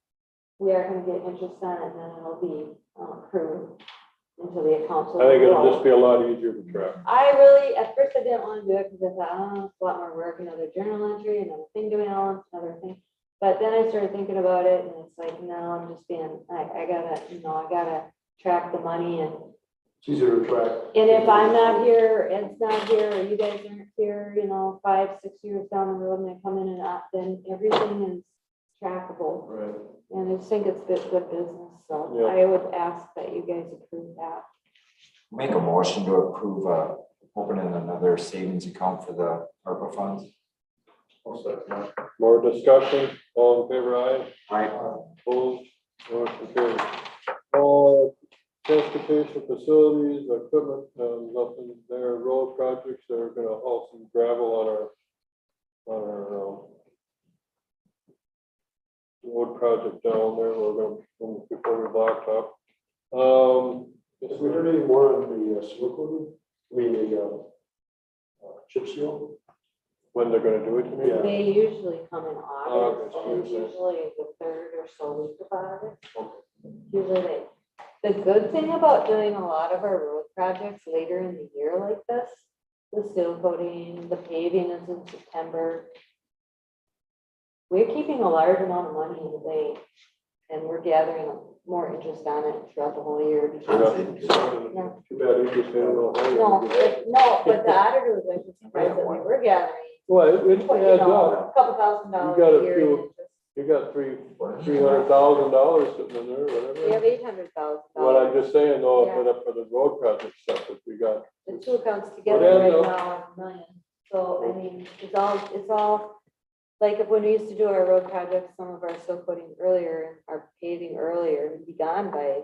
we are gonna get interest on it, and then it'll be accrued into the account. So I think it'll it'll just be a lot easier to track. I really, at first I didn't want to do it because I thought, oh, it's a lot more work, another journal entry, another thing doing all, another thing. But then I started thinking about it and it's like, no, I'm just being, I gotta, you know, I gotta track the money and easier to track. if I'm not here, Ed's not here, or you guys aren't here, you know, 5, 6 years down the road and they come in and out, then everything is trackable. Right. And I just think it's good business, so Yeah. I would ask that you guys approve that. Make a motion to approve, opening another savings account for the ARPA funds. More discussion, all in favor, aye? Aye. Opposed, motion carried. Transportation facilities, equipment, nothing there, road projects, they're gonna haul some gravel on our road project down there, we're gonna, before we blacktop. Have we heard any more on the seal coating? I mean, the chip seal? When they're gonna do it, you mean? Yeah. They usually come in August, August, and it's usually. usually the 3rd or so week of August. Usually the good thing about doing a lot of our road projects later in the year like this, the seal coating, the paving is in September. We're keeping a large amount of money in the bank, and we're gathering more interest on it throughout the whole year. because- Too bad you just didn't know. No, but the auditors are just surprised that we're gathering, Well, it you adds up. know, a couple $1,000 got a a year. few- in interest. You got $300,000 sitting in there, We have whatever. $800,000. What I'm just saying though, Yeah. for the road project stuff that we got. The two accounts together Well, right yeah, now are $1 million. So, I mean, it's all, like, if when we used to do our road projects, some of our seal coating earlier, our paving earlier, would be gone by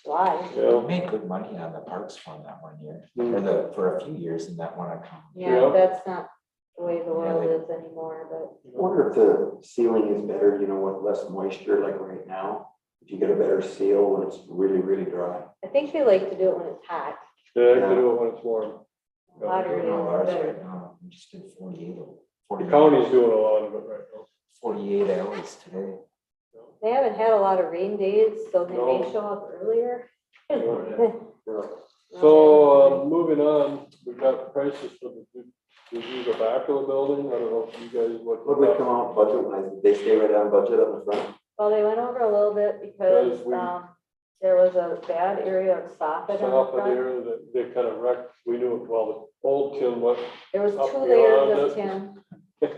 July. Yeah. We made good money on the parks fund that one year, Mm. for a few years in that one account. Yeah, Yeah. that's not the way the world Yeah, is anymore, but I wonder if the sealing is better, you know, with less moisture like right now. If you get a better seal when it's really, really dry. I think they like to do it when it's hot. Yeah, I can do it when it's warm. Hotter it No, ours is right better. now, we just did 48. The county's doing a lot of it right now. 48 hours today. They haven't had a lot of rain days, so they may No. show up earlier. So, moving on, we got prices for the back of the building. I don't know if you guys looked. What would come out budget wise? Did they stay right on budget up in front? Well, they went over a little bit because Because we- there was a bad area of soffit on the South of front. here, that they kind of wrecked, we knew, well, the old tin was, There was up 2 beyond layers of it. tin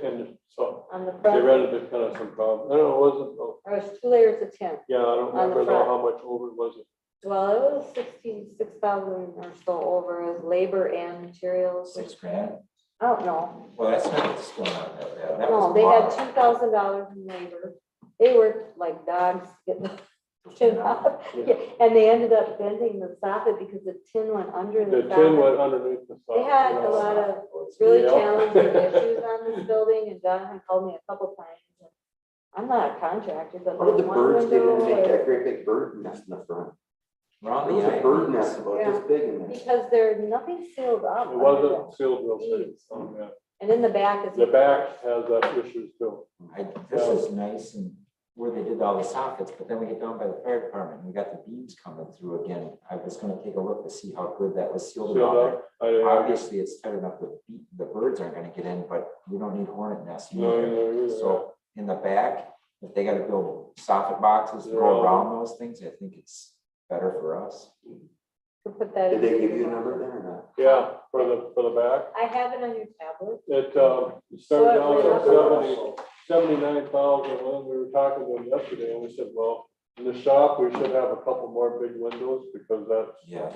and so on the they front. ran into kind of some problem. I don't know, it wasn't, oh, There was 2 layers of tin. yeah, I don't On the remember though front. how much over was it. Well, it was 66,000 or so over as labor and materials. $6,000. I don't know. Well, that's not, still not that bad. That No, was they a had lot. $2,000 in labor. They worked like dogs getting the tin off. Yeah, and they ended up bending the soffit because the tin went under the The tin soffit. went underneath the. They had a lot of really challenging issues on this building, and Jonathan called me a couple times. I'm not a contractor, but What did like the one birds get in and make window, that great big bird nest in the front? Around There the was a bird islands. nest about this big in there. because there's nothing sealed up. It under wasn't sealed real tight. eaves. Yeah. And in the back is. The back has that issues too. This is nice and where they did all the sockets, but then we get down by the fire department, and we got the beams coming through again. I was gonna take a look to see how good that was sealed. Sealed around up. there. I Obviously, it's tight enough that the birds aren't gonna get in, but we don't need hornet nests. No, either. no, either. So in the back, if they gotta build soffit boxes to Yeah. go around those things, I think it's better for us. To put that. Did in. they give you a number there or not? Yeah, for the back, I have it on your tablet. it started out at So 79,000, when we were talking to them yesterday, and we said, well, in the shop, we should have a couple more big windows, because that's, Yeah,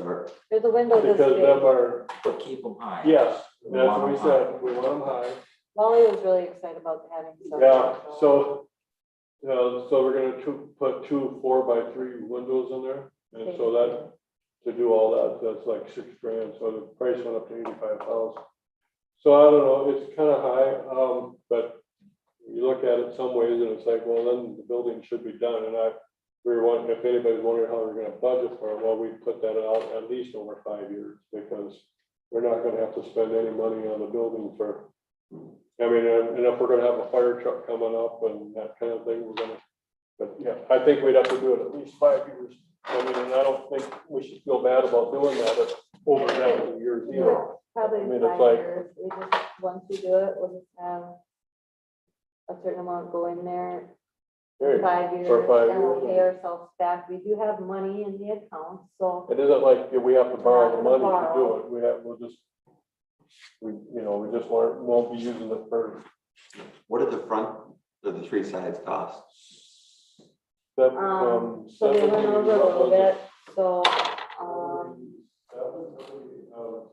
There's a window this because them big. are, but keep them high. yes, that's what we said, we want them high. Wally was really excited about having some. Yeah, so we're gonna put 2 4x3 windows in there, and so that, to do all that, that's like $6,000, so the price went up to 85,000. So I don't know, it's kind of high, but you look at it some ways and it's like, well, then the building should be done, and we were wondering, if anybody's wondering how we're gonna budget for it, well, we put that out at least over 5 years, because we're not gonna have to spend any money on the building for, I mean, and if we're gonna have a fire truck coming up and that kind of thing, we're gonna, but yeah, I think we'd have to do it at least 5 years. I mean, and I don't think we should feel bad about doing that if over that many years either. Probably I mean, it's 5 like- years, we just, once we do it, we'll just have a certain amount go in there, Hey, 5 years, for 5 and we'll years. pay ourselves back, we do have money in the account, so. It isn't like we have to borrow the We're not money gonna to do borrow. it, we'll just, we just won't be using it for What did the front of the 3 sides cost? that, So they went over a little bit, so,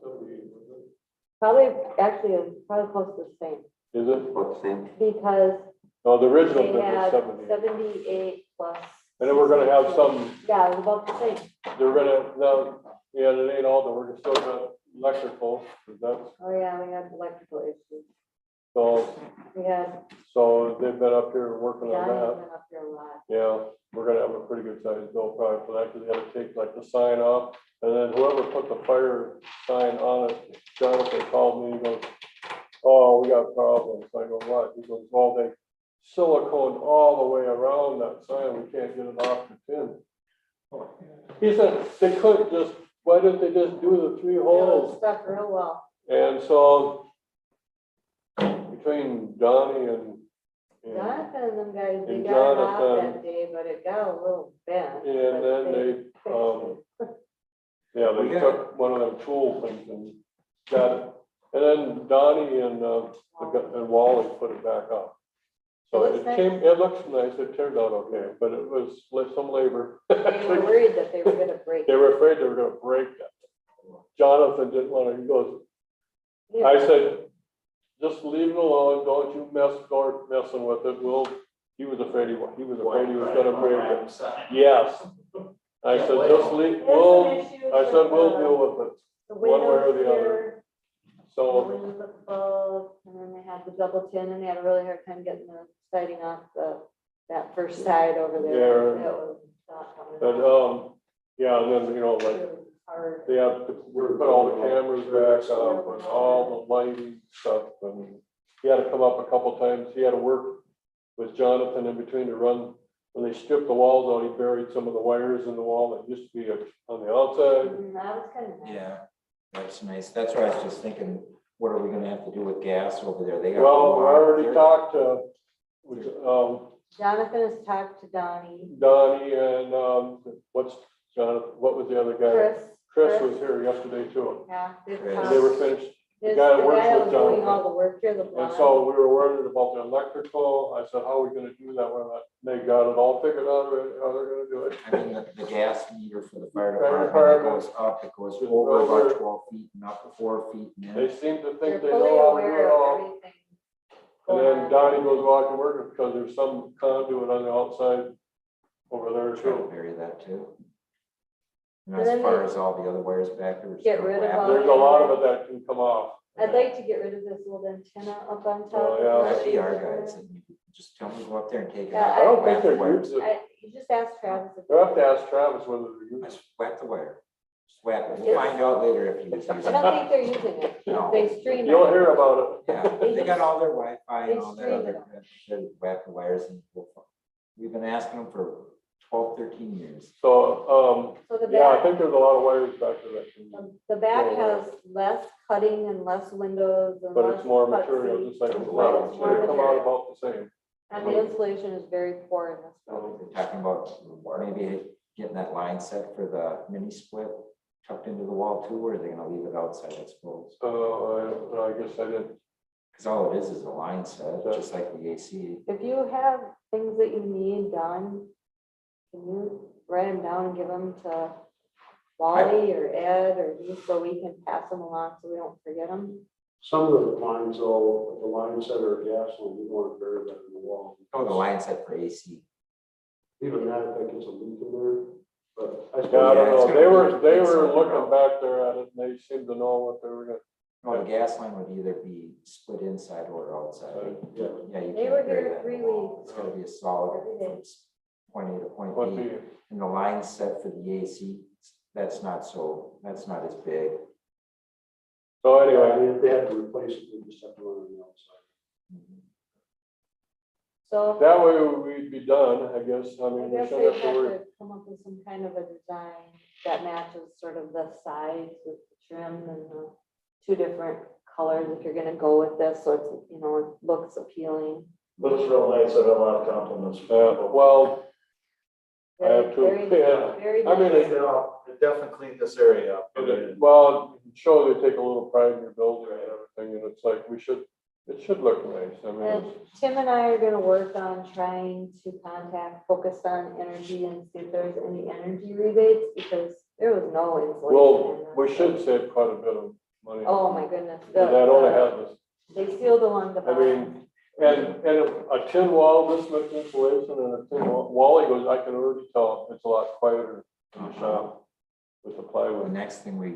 78, probably, actually, it's probably close to the same, is it? About the same? because No, the original they bid was had 78. 78 plus. And then we're gonna have some, Yeah, it was about the same, they're gonna, now, yeah, it ain't all, we're still got electrical, 'cause that's, oh yeah, we had electrical issues, so, we had, so they've been up here working on Johnny that. went up there a lot. Yeah, we're gonna have a pretty good sized bill probably for that, because they had to take like the sign off, and then whoever put the fire sign on it, Jonathan called me, he goes, oh, we got problems, I go, what? He goes, well, they siliconed all the way around that sign, we can't get it off the pin. He said, they couldn't just, why didn't they just do the 3 It was holes? stuck real well. And so, between Donnie and Jonathan and them guys, they And got it off Jonathan- that day, but it got a little bent. And but then they, fixed it. yeah, We they got- took one of them tool things and got it. And then Donnie and Wally put it back up. So It looks it came, it looks nice, it turned out okay, but it was some labor. They were worried that they were gonna break. They were afraid they were gonna break it. Jonathan didn't want to, he goes, I said, just leave it alone, don't you start messing with it, he was afraid he was gonna break it. Yes. I said, just leave, I said, we'll deal with it, The one way or windows the other. here, the so, windows above, and then they had the double tin, and they had a really hard time getting the siding off that first side over there. Yeah. It was not coming and, out. yeah, and then, like, It was hard. they have to put all the cameras back up and all the lighting stuff, and he had to come up a couple times, he had to work with Jonathan in between to run. When they stripped the walls out, he buried some of the wires in the wall that used to be on the outside. That was kind of nice. Yeah, that's nice. That's what I was just thinking, what are we gonna have to do with gas over there? They got. Well, we already there. talked to, Jonathan has talked to Donnie, Donnie and, what was the other guy? Chris. Chris was here yesterday too. Yeah. they've Chris. talked. They were finished, His- guy that works guy with was doing Jonathan. all the work here, the and blonde. so we were worried about the electrical. I said, how are we gonna do that? We're not, they got it all figured out already, how they're gonna do it. I mean, the gas meter for the fire Fire department, it department. goes up, it goes Just over over. about 12 feet and up 4 feet. And They then seem to They're think they fully know how to do aware it of all. everything. And going then on. Donnie goes walk to work because there's some conduit on the outside over there try to too. bury that too. And And as then far they as all the other wires back there. get rid of all There's a lot of it that can come off. I'd like to get rid of this little antenna up on top. Oh, of yeah. the That'd be our laser. guys, and just tell them to go up there and take it Yeah, out. I don't think whack the they're wires. using it. You just ask Travis. if- You have to ask Travis whether they're using it. Just whack the wire. Just whack it. We'll Yes. find out later if he was I using don't it. think they're using it. No. They stream it. You'll hear about it. Yeah, they got all their Wi-Fi and They all that stream other, they whack the wires and we've been asking them for 12, 13 years. So, So the yeah, I back, think there's a lot of wires back there that can, the back Oh, has less cutting and less windows and but less. it's more cut material, seats. just like the It's levels. more They come out material. about the same. And the insulation is very poor in this building. They're talking about maybe getting that line set for the mini split tucked into the wall too, or are they gonna leave it outside, I suppose? I guess I didn't. Because all it is a line set, just like the AC. If you have things that you need done, can you write them down and give them to Wally or Ed or me so we can pass them along so we don't forget them? Some of the lines, though, the lines that are gas line, we want to bury that in the wall. Oh, the line set for AC. Even that, if that gets a leak in there, but I Yeah, I suppose. don't it's know. gonna They be were big looking something. back there at it and they seemed to know what they were gonna. No, the gas line would either be split inside or outside. Yeah. Yeah, you They can't were bury here that in 3 the wall. weeks. It's gotta be a solid Every day. from point A to point What B. the, And the line set for the AC, that's not as big. So anyway, If they have to replace it, they just have to run on the outside. So that way we'd be done, I guess. I I mean, we guess shouldn't we have to worry. have to come up with some kind of a design that matches sort of the sides with the trim and the two different colors if you're gonna go with this, so it's, you know, it looks appealing. Looks real nice, I got a lot of compliments. Well, I have to, Very, yeah. very I mean, nice. It definitely cleaned this area up. well, show they take a little pride in your building and everything, and it's like, it should look nice. I mean, And Tim and I are gonna work on trying to contact Focus on Energy and see if there's any energy rebates, because there was no insulation. well, in we this. should save quite a bit of money. Oh, my goodness. Because that only has this, They sealed the one. I mean, and a tin wall, this much insulation and a tin wall, Wally goes, I can already tell it's a lot quieter in the shop with the The plywood. next thing we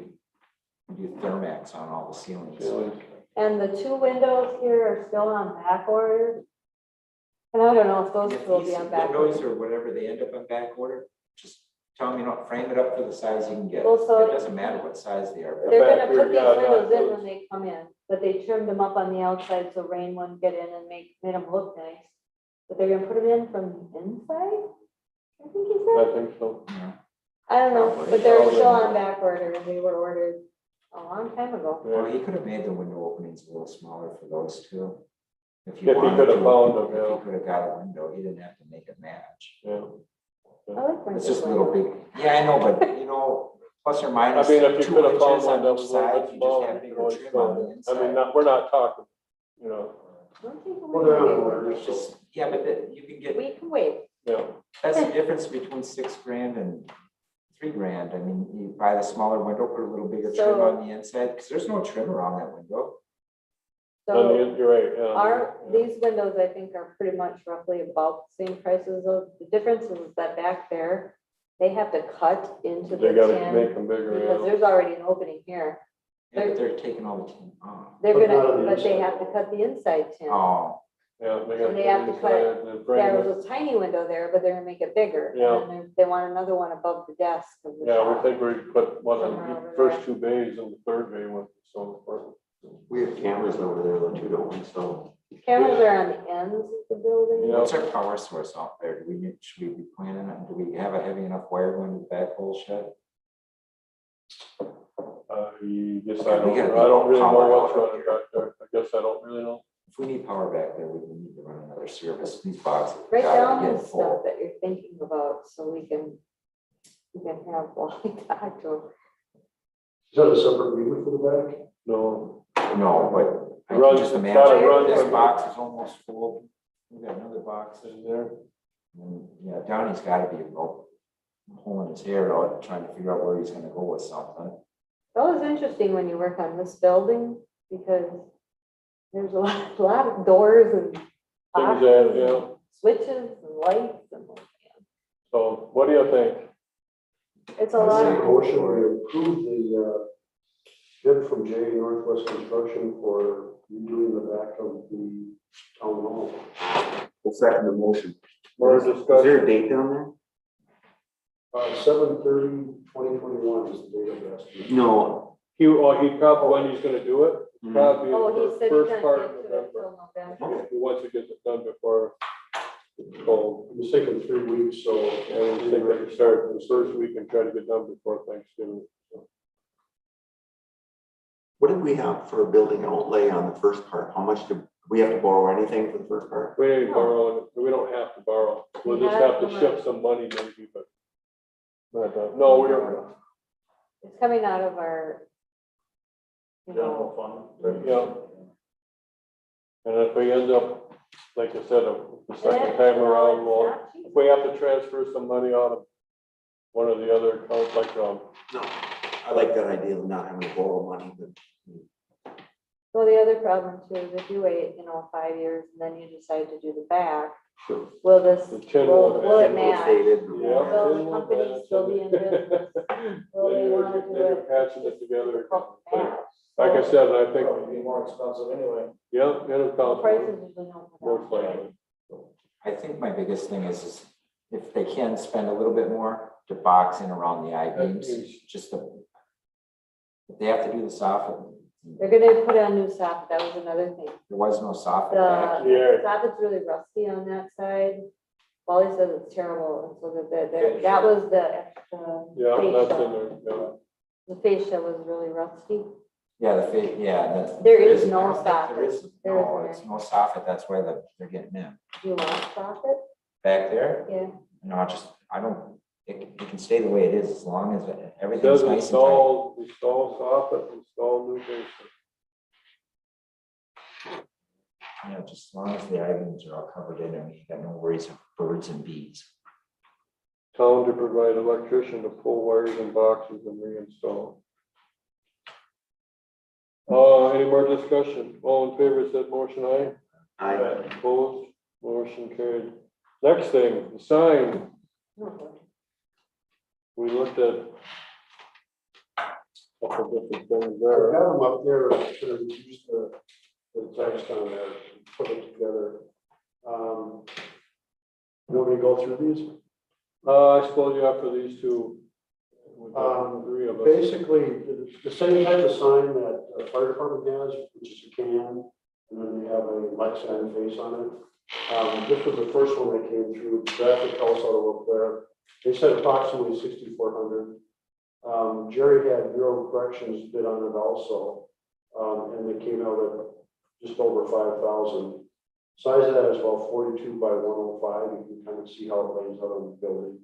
do Thermax on all the ceilings. ceilings. And the two windows here are still on back order. And I don't know if those If two will these be on back windows order. or whatever, they end up on back order, just tell them, you know, frame it up for the size you can get. Well, so- It doesn't matter what size they are. They're back gonna here, put these yeah, yeah, windows in those- when they come in, but they trimmed them up on the outside so rain wouldn't get in and made them look nice. But they're gonna put them in from inside? I think he I said. think so. Yeah. I don't know, Probably. but they're Probably. still on back order and they were ordered a long time ago. Well, Yeah. he could have made the window openings a little smaller for those two. If he wanted could have to. found them, If he yeah. could have got a window, he didn't have to make it match. Yeah. I like It's just a little windows. big, yeah, I know, but you know, plus or I minus mean, if you 2 could have found inches one on that each was a little side, bit you just smaller, have you can bigger always trim on the fill it. I mean, inside. we're not talking, you know, Don't take away Well, they're on the order, windows. so. Just, yeah, but you can get, We can wait. yeah. that's the difference between $6,000 and $3,000. I mean, you buy the smaller window, put a little bigger trim So- on the inside, because there's no trim around that window. So You're right, yeah. these windows, I think, are pretty much roughly about the same prices. Though the difference is that back there, they have to cut into the They gotta tin make them bigger, because yeah. there's already an opening here. Yeah, but they're taking all the tin off. They're But not on gonna, the but they inside. have to cut the inside tin. Oh, Yeah, they got And they have to the cut- inside and then frame There it. was a tiny window there, but they're gonna make it bigger. Yeah. And then they want another one above the desk. of the Yeah, we shop. think we put one of Somewhere the over first there. 2 bays and the 3rd bay was so important. We have cameras over there though too, don't we? So Cameras are on the ends of the building. Yeah. what's our power source out there? Should we be planning on, do we have a heavy enough wire going to the back whole shed? Yes, Okay, I we gotta don't be really know powered what's out running back there. I guess I don't really know. If we need power back there, we need to run another service. These boxes. Write gotta down get the full. stuff that you're thinking about so we can have Wally talk to 'em. Is that a separate meter for the back? No, No, but I Runs- can just it's gotta imagine run this from- box is almost full. We got another box. in there. And yeah, Donnie's gotta be pulling his hair out, trying to figure out where he's gonna go with something. It's always interesting when you work on this building because there's a lot of doors and Things boxes that, and yeah. switches and lights and So what do you think? it's a I lot. see. of- Motion, we approve the bid from J Northwest Construction for redoing the back of the town hall. we'll second the motion. More Is there discussion? a date down there? 7/30/2021 is the date of the estimate. No. He probably, when he's gonna do it, probably Oh, in he the said he's first gonna part get of to it November. till November. He wants to get it done before it's cold. I'm thinking 3 weeks, so. And we think they can start the first week and try to get done before Thanksgiving. What did we have for a building outlay on the first part? How much do we have to borrow anything for the first part? We ain't borrowing, we don't have to borrow. We'll just have to shift some money maybe, but. No, we are, It's coming out of our, you know, fund. yeah. And if we end up, like I said, the second time around, well, if we have to transfer some money out of one of the other accounts, like, No, I like that idea of not having to borrow money, but well, the other problem too is if you wait, 5 years and then you decide to do the back, sure. will this, The tin will will- it It's match? faded. yeah. Will the company still be in business? Will they wanna do They're it? patching it together. Difficult to match. Like I said, I think, Be more expensive anyway. yeah, it'll The cost prices usually don't come most down. likely. I think my biggest thing is if they can spend a little bit more to box in around the I-beams, just the. If they have to do the soffit, They're gonna put on new soffit, that was another thing. There was no soffit back. The Yeah. soffit's really rusty on that side. Wally says it's terrible, and so that was the extra Yeah, that's in fascia. there, yeah. The fascia was really rusty. Yeah, the. There is no I don't think there soffit. is- There No, isn't it's any. no soffit, that's why they're getting in. Do you want soffit? Back there, Yeah. no, I don't, it can stay the way it is as long as It everything's says nice and tight. install soffit, install new basement. You know, just as long as the items are all covered in and you got no worries of birds and bees. Town to provide electrician to pull wires and boxes and reinstall. Any more discussion? All in favor, said motion aye. Opposed, motion carried. Next thing, the sign, we looked at a couple different things I there. have them up there, to use the text on there, and put it together. You want me to go through these? I suppose you have for these two. With the three of us. Basically, the same type of sign that the fire department has, which is a can, and then they have a Lexan face on it. This was the first one that came through, Graphic House out of Eau Claire. They said approximately 6,400. Jerry had Bureau of Corrections bid on it also, and they came out at just over 5,000. Size of that is about 42 by 105. You can kind of see how it lays out on the building.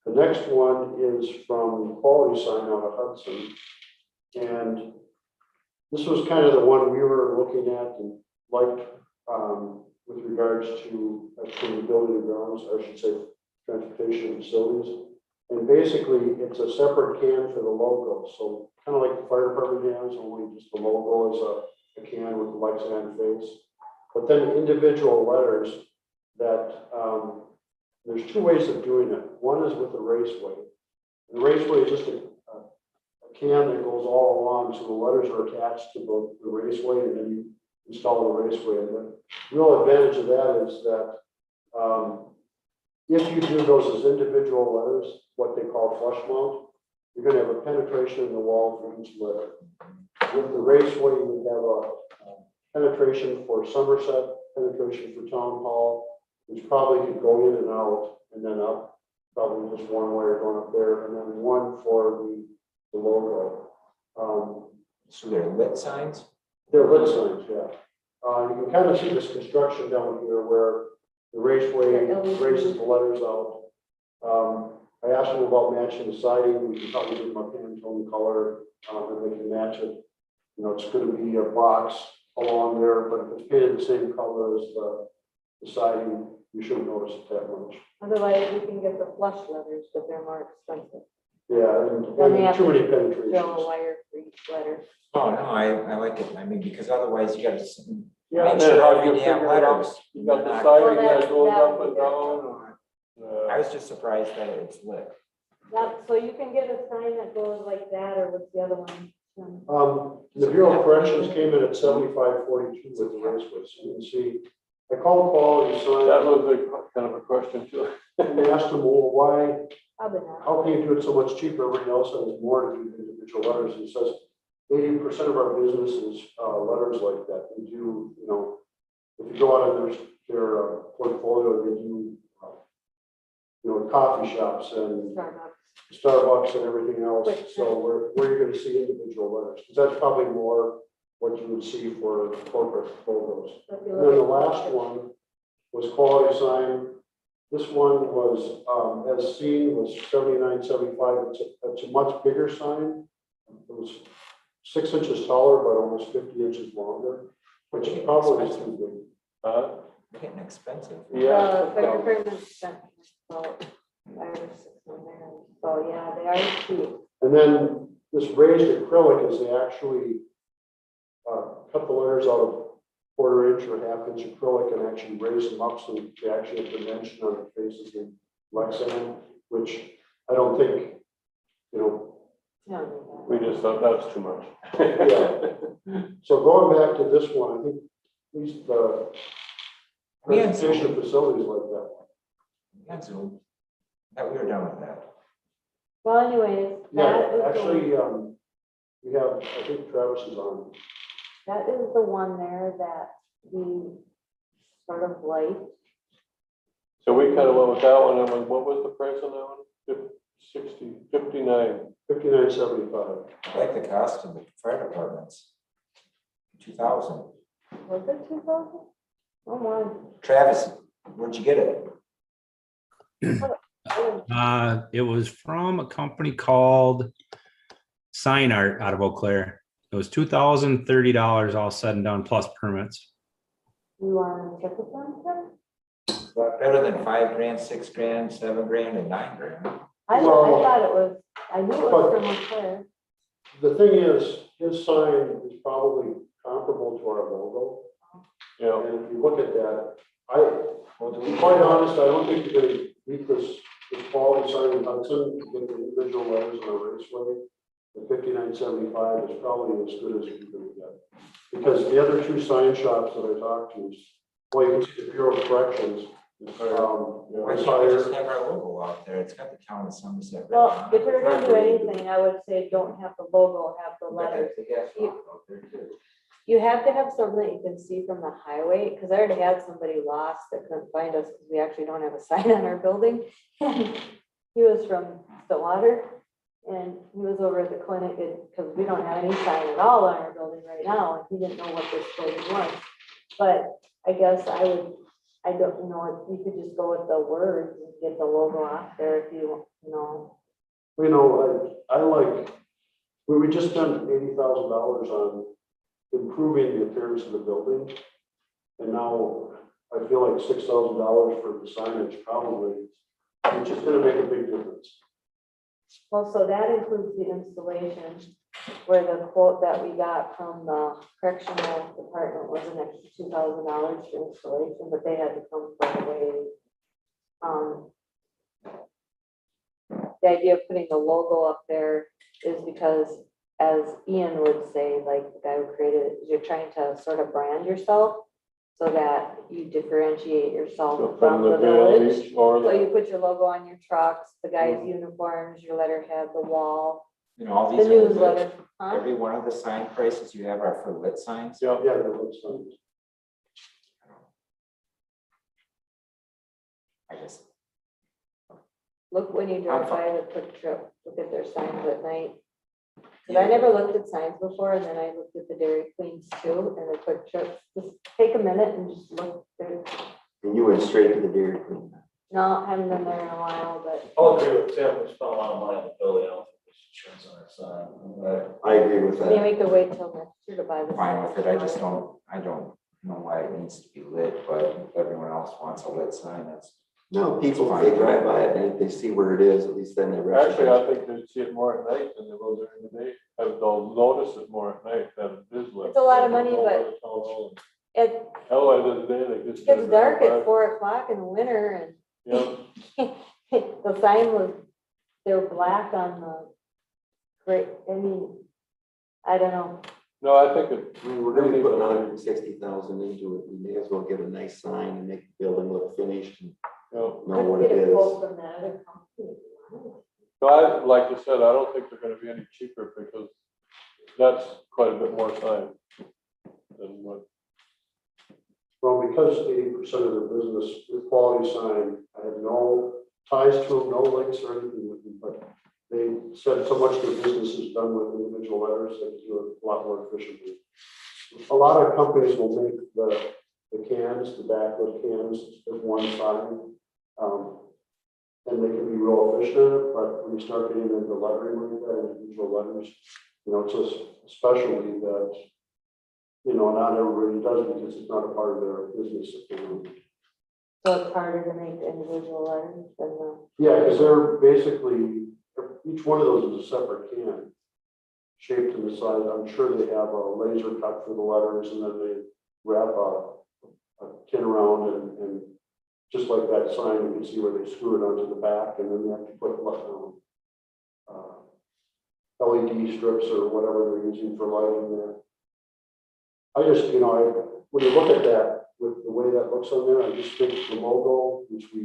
The next one is from Quality Sign out of Hudson. And this was kind of the one we were looking at and liked, with regards to actually the building and grounds, I should say, transportation facilities. And basically, it's a separate can for the logo. So kind of like the fire department has, only just the logo is a can with the Lexan face. But then individual letters that, there's two ways of doing it. One is with the raceway. The raceway is just a can that goes all along, so the letters are attached to the raceway, and then you install the raceway. And the real advantage of that is that if you do those as individual letters, what they call flush mount, you're going to have a penetration in the wall for each letter. With the raceway, you have a penetration for Somerset, penetration for Town Hall, which probably could go in and out and then up, probably just one wire going up there, and then one for the logo. So they're lit signs? They're lit signs, yeah. You can kind of see this construction down here where the raceway races the letters out. I asked them about matching the siding. We can probably give them a Pantone color, and they can match it. You know, it's going to be a box along there, but if it's painted the same color as the siding, you shouldn't notice it that much. Otherwise, you can get the flush letters, but they're more expensive. Yeah, Then they and have too to many drill a penetrations. wire for each letter. Oh, no, I like it. I mean, because otherwise you gotta Yeah, make and then sure how do every you damn figure it out? letters. You got the Not- siding Well, that goes that up would and be down. I was just surprised that it's lit. So you can get a sign that goes like that, or what's the other one? The Bureau of Corrections came in at 7542 with the raceway, so you can see. I called Quality That Sign was a kind of a question too. and asked them, well, why, Probably not. how can you do it so much cheaper? Everybody else has more to do individual letters. And it says 80% of our business is letters like that. They do, you know, if you go out of their portfolio, they do, you know, coffee shops and Starbucks. Starbucks and everything else. Quick So where you're going to see individual letters, because that's probably more what you would see for corporate logos. So if you And then the look at- last one was Quality Sign. This one was, as seen, was 79.75. It's a much bigger sign. It was 6 inches taller, but almost 50 inches longer, which is probably too big. They're getting expensive. Yeah. The fire department spent about 5 or 6 on there. So yeah, they are cheap. And then this raised acrylic is they actually cut the letters out of 1/4 inch or 1/2 inch acrylic and actually raise them up so they actually have dimension on the faces in Lexan, which I don't think, you know. No, We just thought that's too much. Yeah. So going back to this one, I think at least the We had transportation facilities like that. That's Zoom. That we were done with that. Well, anyways, Yeah, that was actually, We have, I think Travis is on. That is the one there that we sort of like. So we kind of went with that one, and what was the price on that one? 59. 59.75. I like the cost of the fire departments. 2,000. Was it 2,000? Oh, my. Travis, where'd you get it? It was from a company called Sign Art out of Eau Claire. It was $2,030 all said and done plus permits. You want to check with them, sir? Better than $5,000, $6,000, $7,000, and $9,000. I thought it was, I knew it was from Leclerc. The thing is, his sign is probably comparable to our logo. Yeah. And if you look at that, to be quite honest, I don't think you're gonna beat this quality sign in Hudson, with the individual letters on a raceway. The 59.75 is probably as good as you can get. Because the other two sign shops that I talked to, well, you can see the Bureau of Corrections. Why can't we just have our logo out there? It's got the town of Somerset. written Well, on if it. you're gonna do anything, I would say don't have the logo, have the letters. The gas pump out there too. You have to have something that you can see from the highway, because I already had somebody lost that couldn't find us, because we actually don't have a sign on our building. And he was from Stillwater, and he was over at the clinic, because we don't have any sign at all on our building right now, and he didn't know what this building was. But I guess I don't know, if you could just go with the words and get the logo off there if you know. You know, I like, we just spent $80,000 on improving the appearance of the building. And now I feel like $6,000 for the signage probably, which is gonna make a big difference. Well, so that includes the installation, where the quote that we got from the correctional department was an extra $2,000 for installation, but they had to come from away. The idea of putting the logo up there is because, as Ian would say, like the guy who created it, you're trying to sort of brand yourself so that you differentiate yourself So from the village. village or So you put your logo on your trucks, the guy's uniforms, your letterhead, the wall, You know, all the these are lit. newsletter. Huh? Every one of the sign prices you have are for lit signs. Yeah. Yeah, that looks nice. I guess. Look when you drive by the Quick Trip, look at their signs at night. Cause I never looked at signs before, and then I looked at the Dairy Queens too, and the Quick Trip. Just take a minute and just look there. And you went straight to the Dairy Queen. No, haven't been there in a while, but I'll agree with Tim, we spent a lot of money on the building, I don't think we should change on our sign. I agree with maybe that. we could wait till next year to buy the. Fine with it. I just signs. I don't know why it needs to be lit, but if everyone else wants a lit sign, that's. No, people, if they drive by it and if they see where it is, at least then they Actually, recognize. I think they see it more at night than they will during the day. They'll notice it more at night than it is lit. It's a lot of money, but it Otherwise, in the day, they just. gets dark at 4 o'clock in the winter, Yeah, and the sign was, they're black on the great, I mean, I don't know. no, I think it. I mean, we're gonna be putting $160,000 into it. We may as well get a nice sign and make the building look finished and Yeah. know Let's what get it a is. quote from that other company. No, I, like you said, I don't think they're gonna be any cheaper because that's quite a bit more time than what. Well, because 80% of their business with quality sign, I have no ties to them, no links or anything with them, but they said so much of their business is done with individual letters, they can do it a lot more efficiently. A lot of companies will make the cans, the backlit cans, as one sign. And they can be real efficient in it, but when you start getting into lettering like that, individual letters, you know, it's a specialty that, you know, not everybody does because it's not a part of their business. So it's harder to make individual letters than the. Yeah, because they're basically, each one of those is a separate can, shaped to the size. I'm sure they have a laser cut for the letters, and then they wrap a tin around and just like that sign, you can see where they screw it onto the back, and then they have to put LED strips or whatever they're using for lighting there. I just, you know, when you look at that, with the way that looks on there, I just think the logo, which we,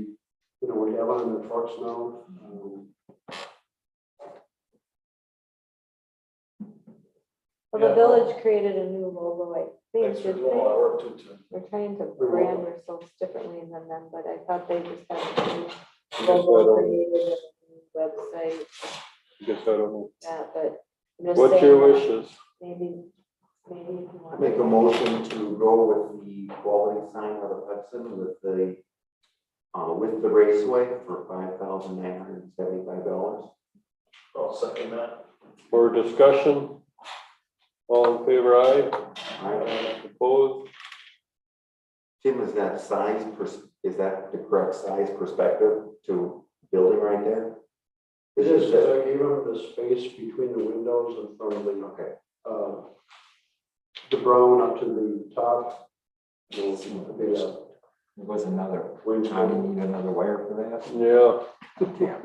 you know, we have on the trucks now. Well, the village created a new logo, I think, Thanks for did doing all that they? work too, Tim. We're trying to brand ourselves differently than them, but I thought they just had a new I guess I logo don't, created, a new website, guess I don't know. yeah, but. I'm just What's saying your that wishes? Maybe if you I want. make a motion to go with the quality sign out of Hudson with the raceway for $5,975. I'll second that. For discussion, all in favor, aye? Opposed? Tim, is that is that the correct size perspective to building right there? It is, I gave them the space between the windows and from Okay. the brown up to the top. There was another, Wings. I need another wire for that. Yeah. Damn.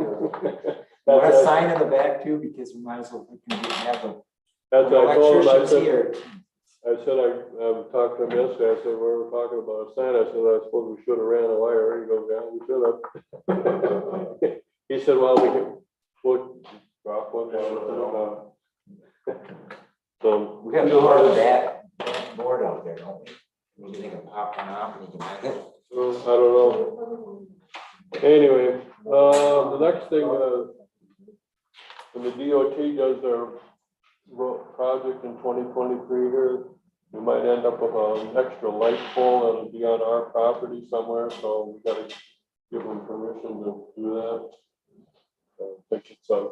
Want a sign in the back too, because we might as well, we can have the That's what I told him, I electricians said, here. I talked to him yesterday, I said, we were talking about a sign, I said, I suppose we should have ran a wire, he goes, yeah, we should have. He said, well, we can, drop one, so. We have to order that board out there, don't we? We can pop one off and you can make it. I don't know. Anyway, the next thing, when the DOT does their project in 2023 here, we might end up with an extra light pole that'll be on our property somewhere, so we gotta give them permission to do that. I think it's a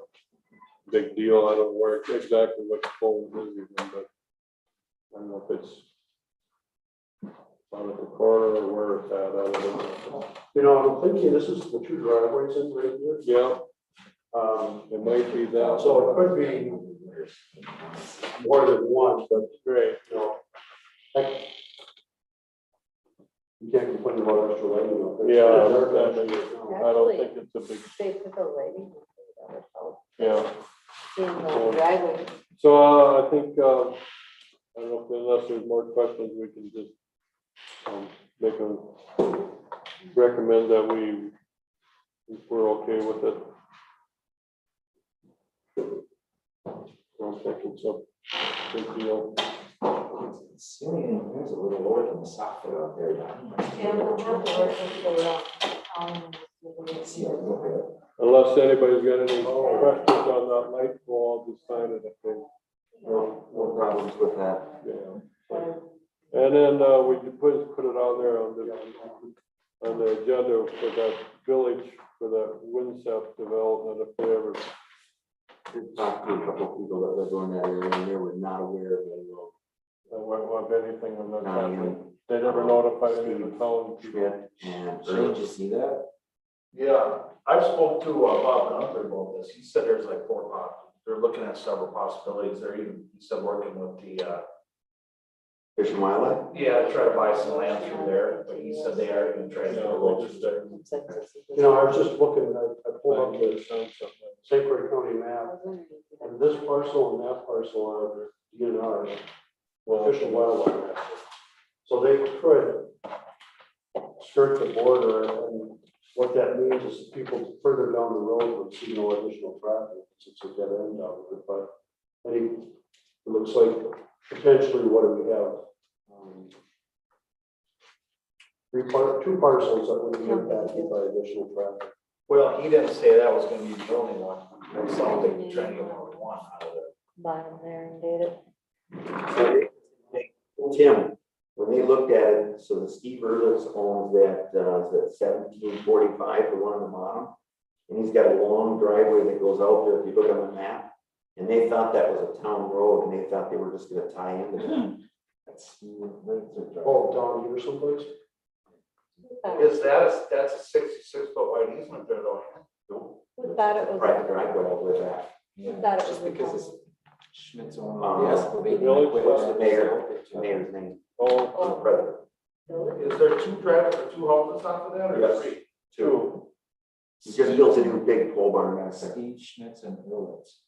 big deal. I don't know where exactly what the pole is even, but I don't know if it's on at the corner or where it's at. I don't know. You know, I'm thinking this is the two driveways in right here. Yeah, it might be that. So it could be more than one, but Great. you know, you can't complain about extra lighting. up there. Yeah, I don't think it's a big, They put the lighting. That would help. yeah. Seeing the driveway. So I think, I don't know, unless there's more questions, we can just recommend that we're okay with it. I don't think it's a big deal. Ceiling in here is a little lower than the soffit out there. Yeah, we'll have to work with the, See, I look at it. Unless anybody's got any questions on that light pole, I'll just sign it, I think. No problems with that. Yeah. And then we could put it on there on the agenda for that village, for that Winsep development, if they ever. We've talked to a couple of people that live in that area and they were not aware of it. Want anything on that? Not even They never notified any of the town. Schmidt and Did you see that? Yeah, I spoke to Bob Gunther about this. He said there's like they're looking at several possibilities. They're even, he said, working with the, Fish and Wildlife. yeah, to try to buy some land through there, but he said they are even trying to. You know, I was just looking, I pulled up the St. Croix County map, and this parcel and that parcel are DNR, Fish and Wildlife. So they could skirt the border, and what that means is people further down the road would see no additional traffic, since it's a dead end out of it, but it looks like potentially what do we have? Two parcels that would be impacted by additional traffic. Well, he didn't say that was gonna be the only one. It sounds like they're trying to get more than one out of it. bottom there and did it. Tim, when they looked at it, so the Steve Ehrlich owns that 1745, the one on the bottom. And he's got a long driveway that goes out there, if you look on the map. And they thought that was a town road and they thought they were just gonna tie into it. Oh, down here someplace? That's a 66-foot wide easement there though. Who thought it was, Private driveway all the way back. who thought it was Just a because it's town? Schmidt's own. The mayor's name, Oh, the president. Is there two houses off of that or Yes. three? two. He just built a new big pole barn, that's it. Steve Schmitz and Willits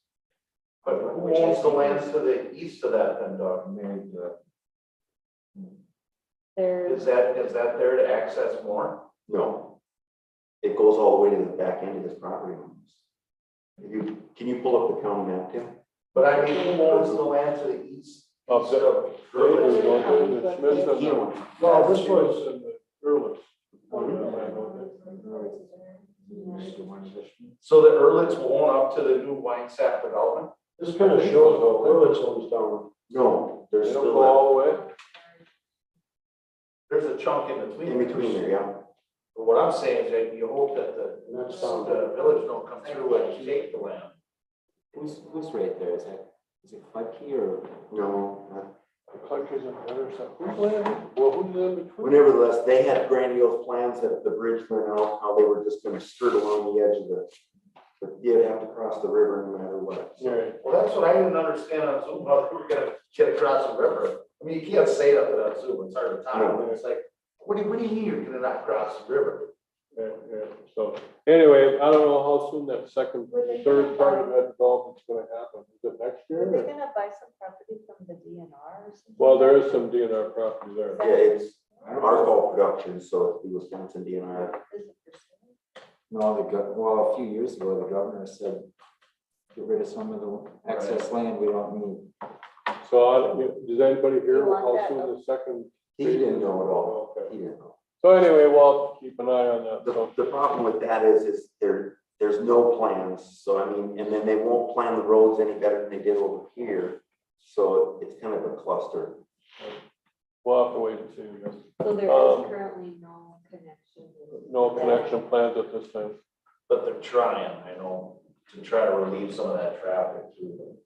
But who owns the lands to the east of that then, Doug? married the. There's, Is that there to access more? No. It goes all the way to the back end of his property. Can you pull up the county map, Tim? But I mean, who owns the land to the east? Of the, Early. the Smiths and the. Well, this was, And the Earls. So the Ehrlichs will own up to the new wine sap development? this kind of shows though, Ehrlich's owns down. No, They there's don't go still all the way? there's a chunk in between. In between there, yeah. But what I'm saying is that you hope that And that's down. the village don't come through and take the land. Who's right there? Is it Clutky or? No, Countries and better stuff. Who's land? Well, who's in between? but nevertheless, they had grandiose plans that the bridge went out, how they were just gonna skirt along the edge of the, but you'd have to cross the river no matter what. So, Right. Well, that's what I didn't understand on Zoom, how they were gonna get across the river. I mean, you can't say that on Zoom, it's hard to time. It's like, what do you mean you're gonna not cross the river? Yeah, so, anyway, I don't know how soon that second, third part of that development's gonna happen. Is it next year? Are they or- gonna buy some property from the DNR or something? Well, there is some DNR property there. Yeah, it's Arthur Productions, so it's the Wisconsin DNR. Is it for sale? No, well, a few years ago, the governor said, get rid of some of the excess land we don't need. So, does anybody hear You want how that soon the second? He didn't know at all. Okay. He didn't know. So anyway, we'll keep an eye on that. So, The problem with that is there's no plans, so I mean, and then they won't plan the roads any better than they did over here. So it's kind of a cluster. we'll have to wait and see, I guess. So there Um, is currently no connection. with No that. connection plans at this time. But they're trying, I know, to try to relieve some of that traffic through the.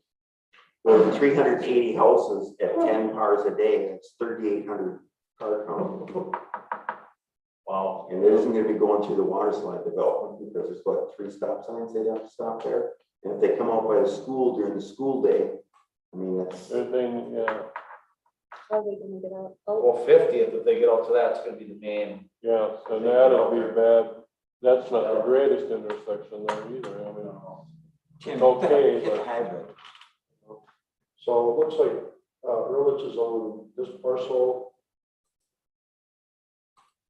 Well, 380 houses at 10 cars a day, it's 3,800 car count. Wow. And it isn't gonna be going through the water slide development because there's what, 3 stop signs they'd have to stop there. And if they come out by the school during the school day, I mean, that's, Everything, yeah, How are they gonna get out? Oh, Well, 50th, if they get up to that, it's gonna be the main. yeah, so that'll be bad. That's not the greatest intersection there either, I mean. Tim, Okay, hit but- hybrid. So it looks like, Ehrlich is on this parcel,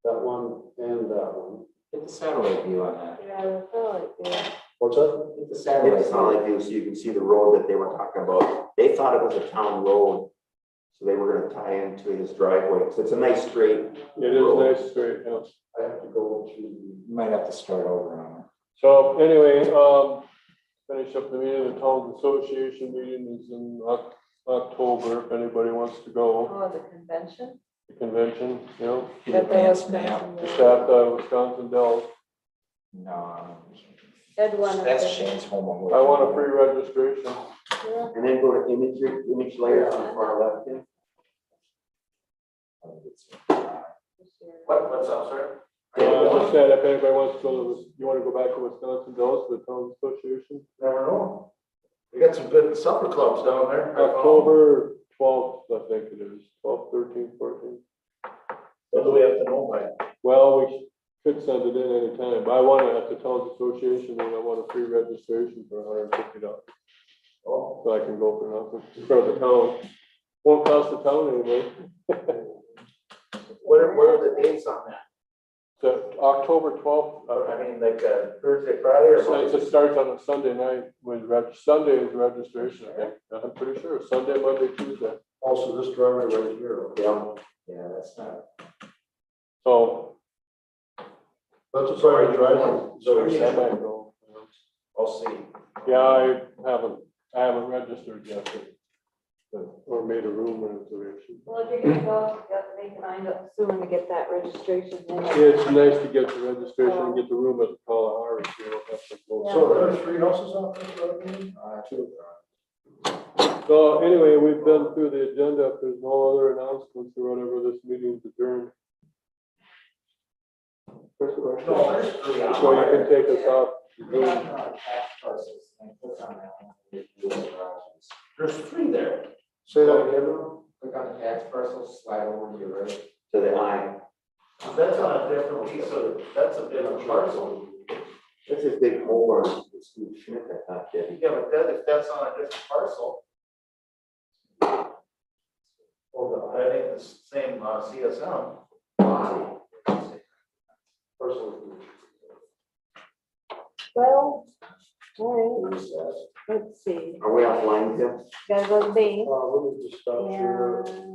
that one and that one. Get the satellite view on that. yeah, I feel like, yeah. What's that? Get the satellite. it's not like you, so you can see the road that they were talking about. They thought it was a town road. So they were gonna tie into his driveway. So it's a nice straight. It is nice straight, yeah. I have to go to, You might have to start over on it. So anyway, finish up the meeting, the town association meeting is in October, if anybody wants to go, Oh, the convention? the convention, you know. Get At the advanced map. Wisconsin- It's at Wisconsin Dells. No, Ed won. that's Shane's home. I want a free registration. Yeah. And then go to image layers on the far left. Tim. What's up, sir? Just said if anybody wants to go to, you want to go back to Wisconsin Dells, the town association, Never know. We got some good supper clubs down there. October 12th, I think it is, 12th, 13th, 14th. What do we have to know by? Well, we could send it in anytime, but I want it at the town association, and I want a free registration for $150. Oh, So I can go for nothing, for the town. Won't cost the town anyway. what are the dates on that? So October 12th, I mean, like Thursday, Friday or so something? it starts on a Sunday night with Sunday is registration, I think. I'm pretty sure, Sunday, Monday, Tuesday. also this driveway right here. Yeah. Yeah, that's not. So, That's a private driveway. so I might go. I'll see. Yeah, I haven't registered yet, or made a room reservation. Well, if you're gonna go, you have to make your mind up soon to get that registration. Then Yeah, it's nice to get the registration and get the room at the Kalahari, so you don't have to go. So there's 3 houses out there? Two. So anyway, we've been through the agenda. If there's no other announcements or whatever, this meeting's adjourned. No, there's 3 on So you there. can take us off. There's 3 there. Say that again. Click on the tax parcel, slide over to your right. To the eye. That's on a different piece of, that's a different parcel. That's his big hole on Steve Schmidt, I thought, did. Yeah, but if that's on a different parcel. Well, that ain't the same CSM. Well, all right. let's see, Are we offline, Tim? gotta go to Bing. Let me just stop here. And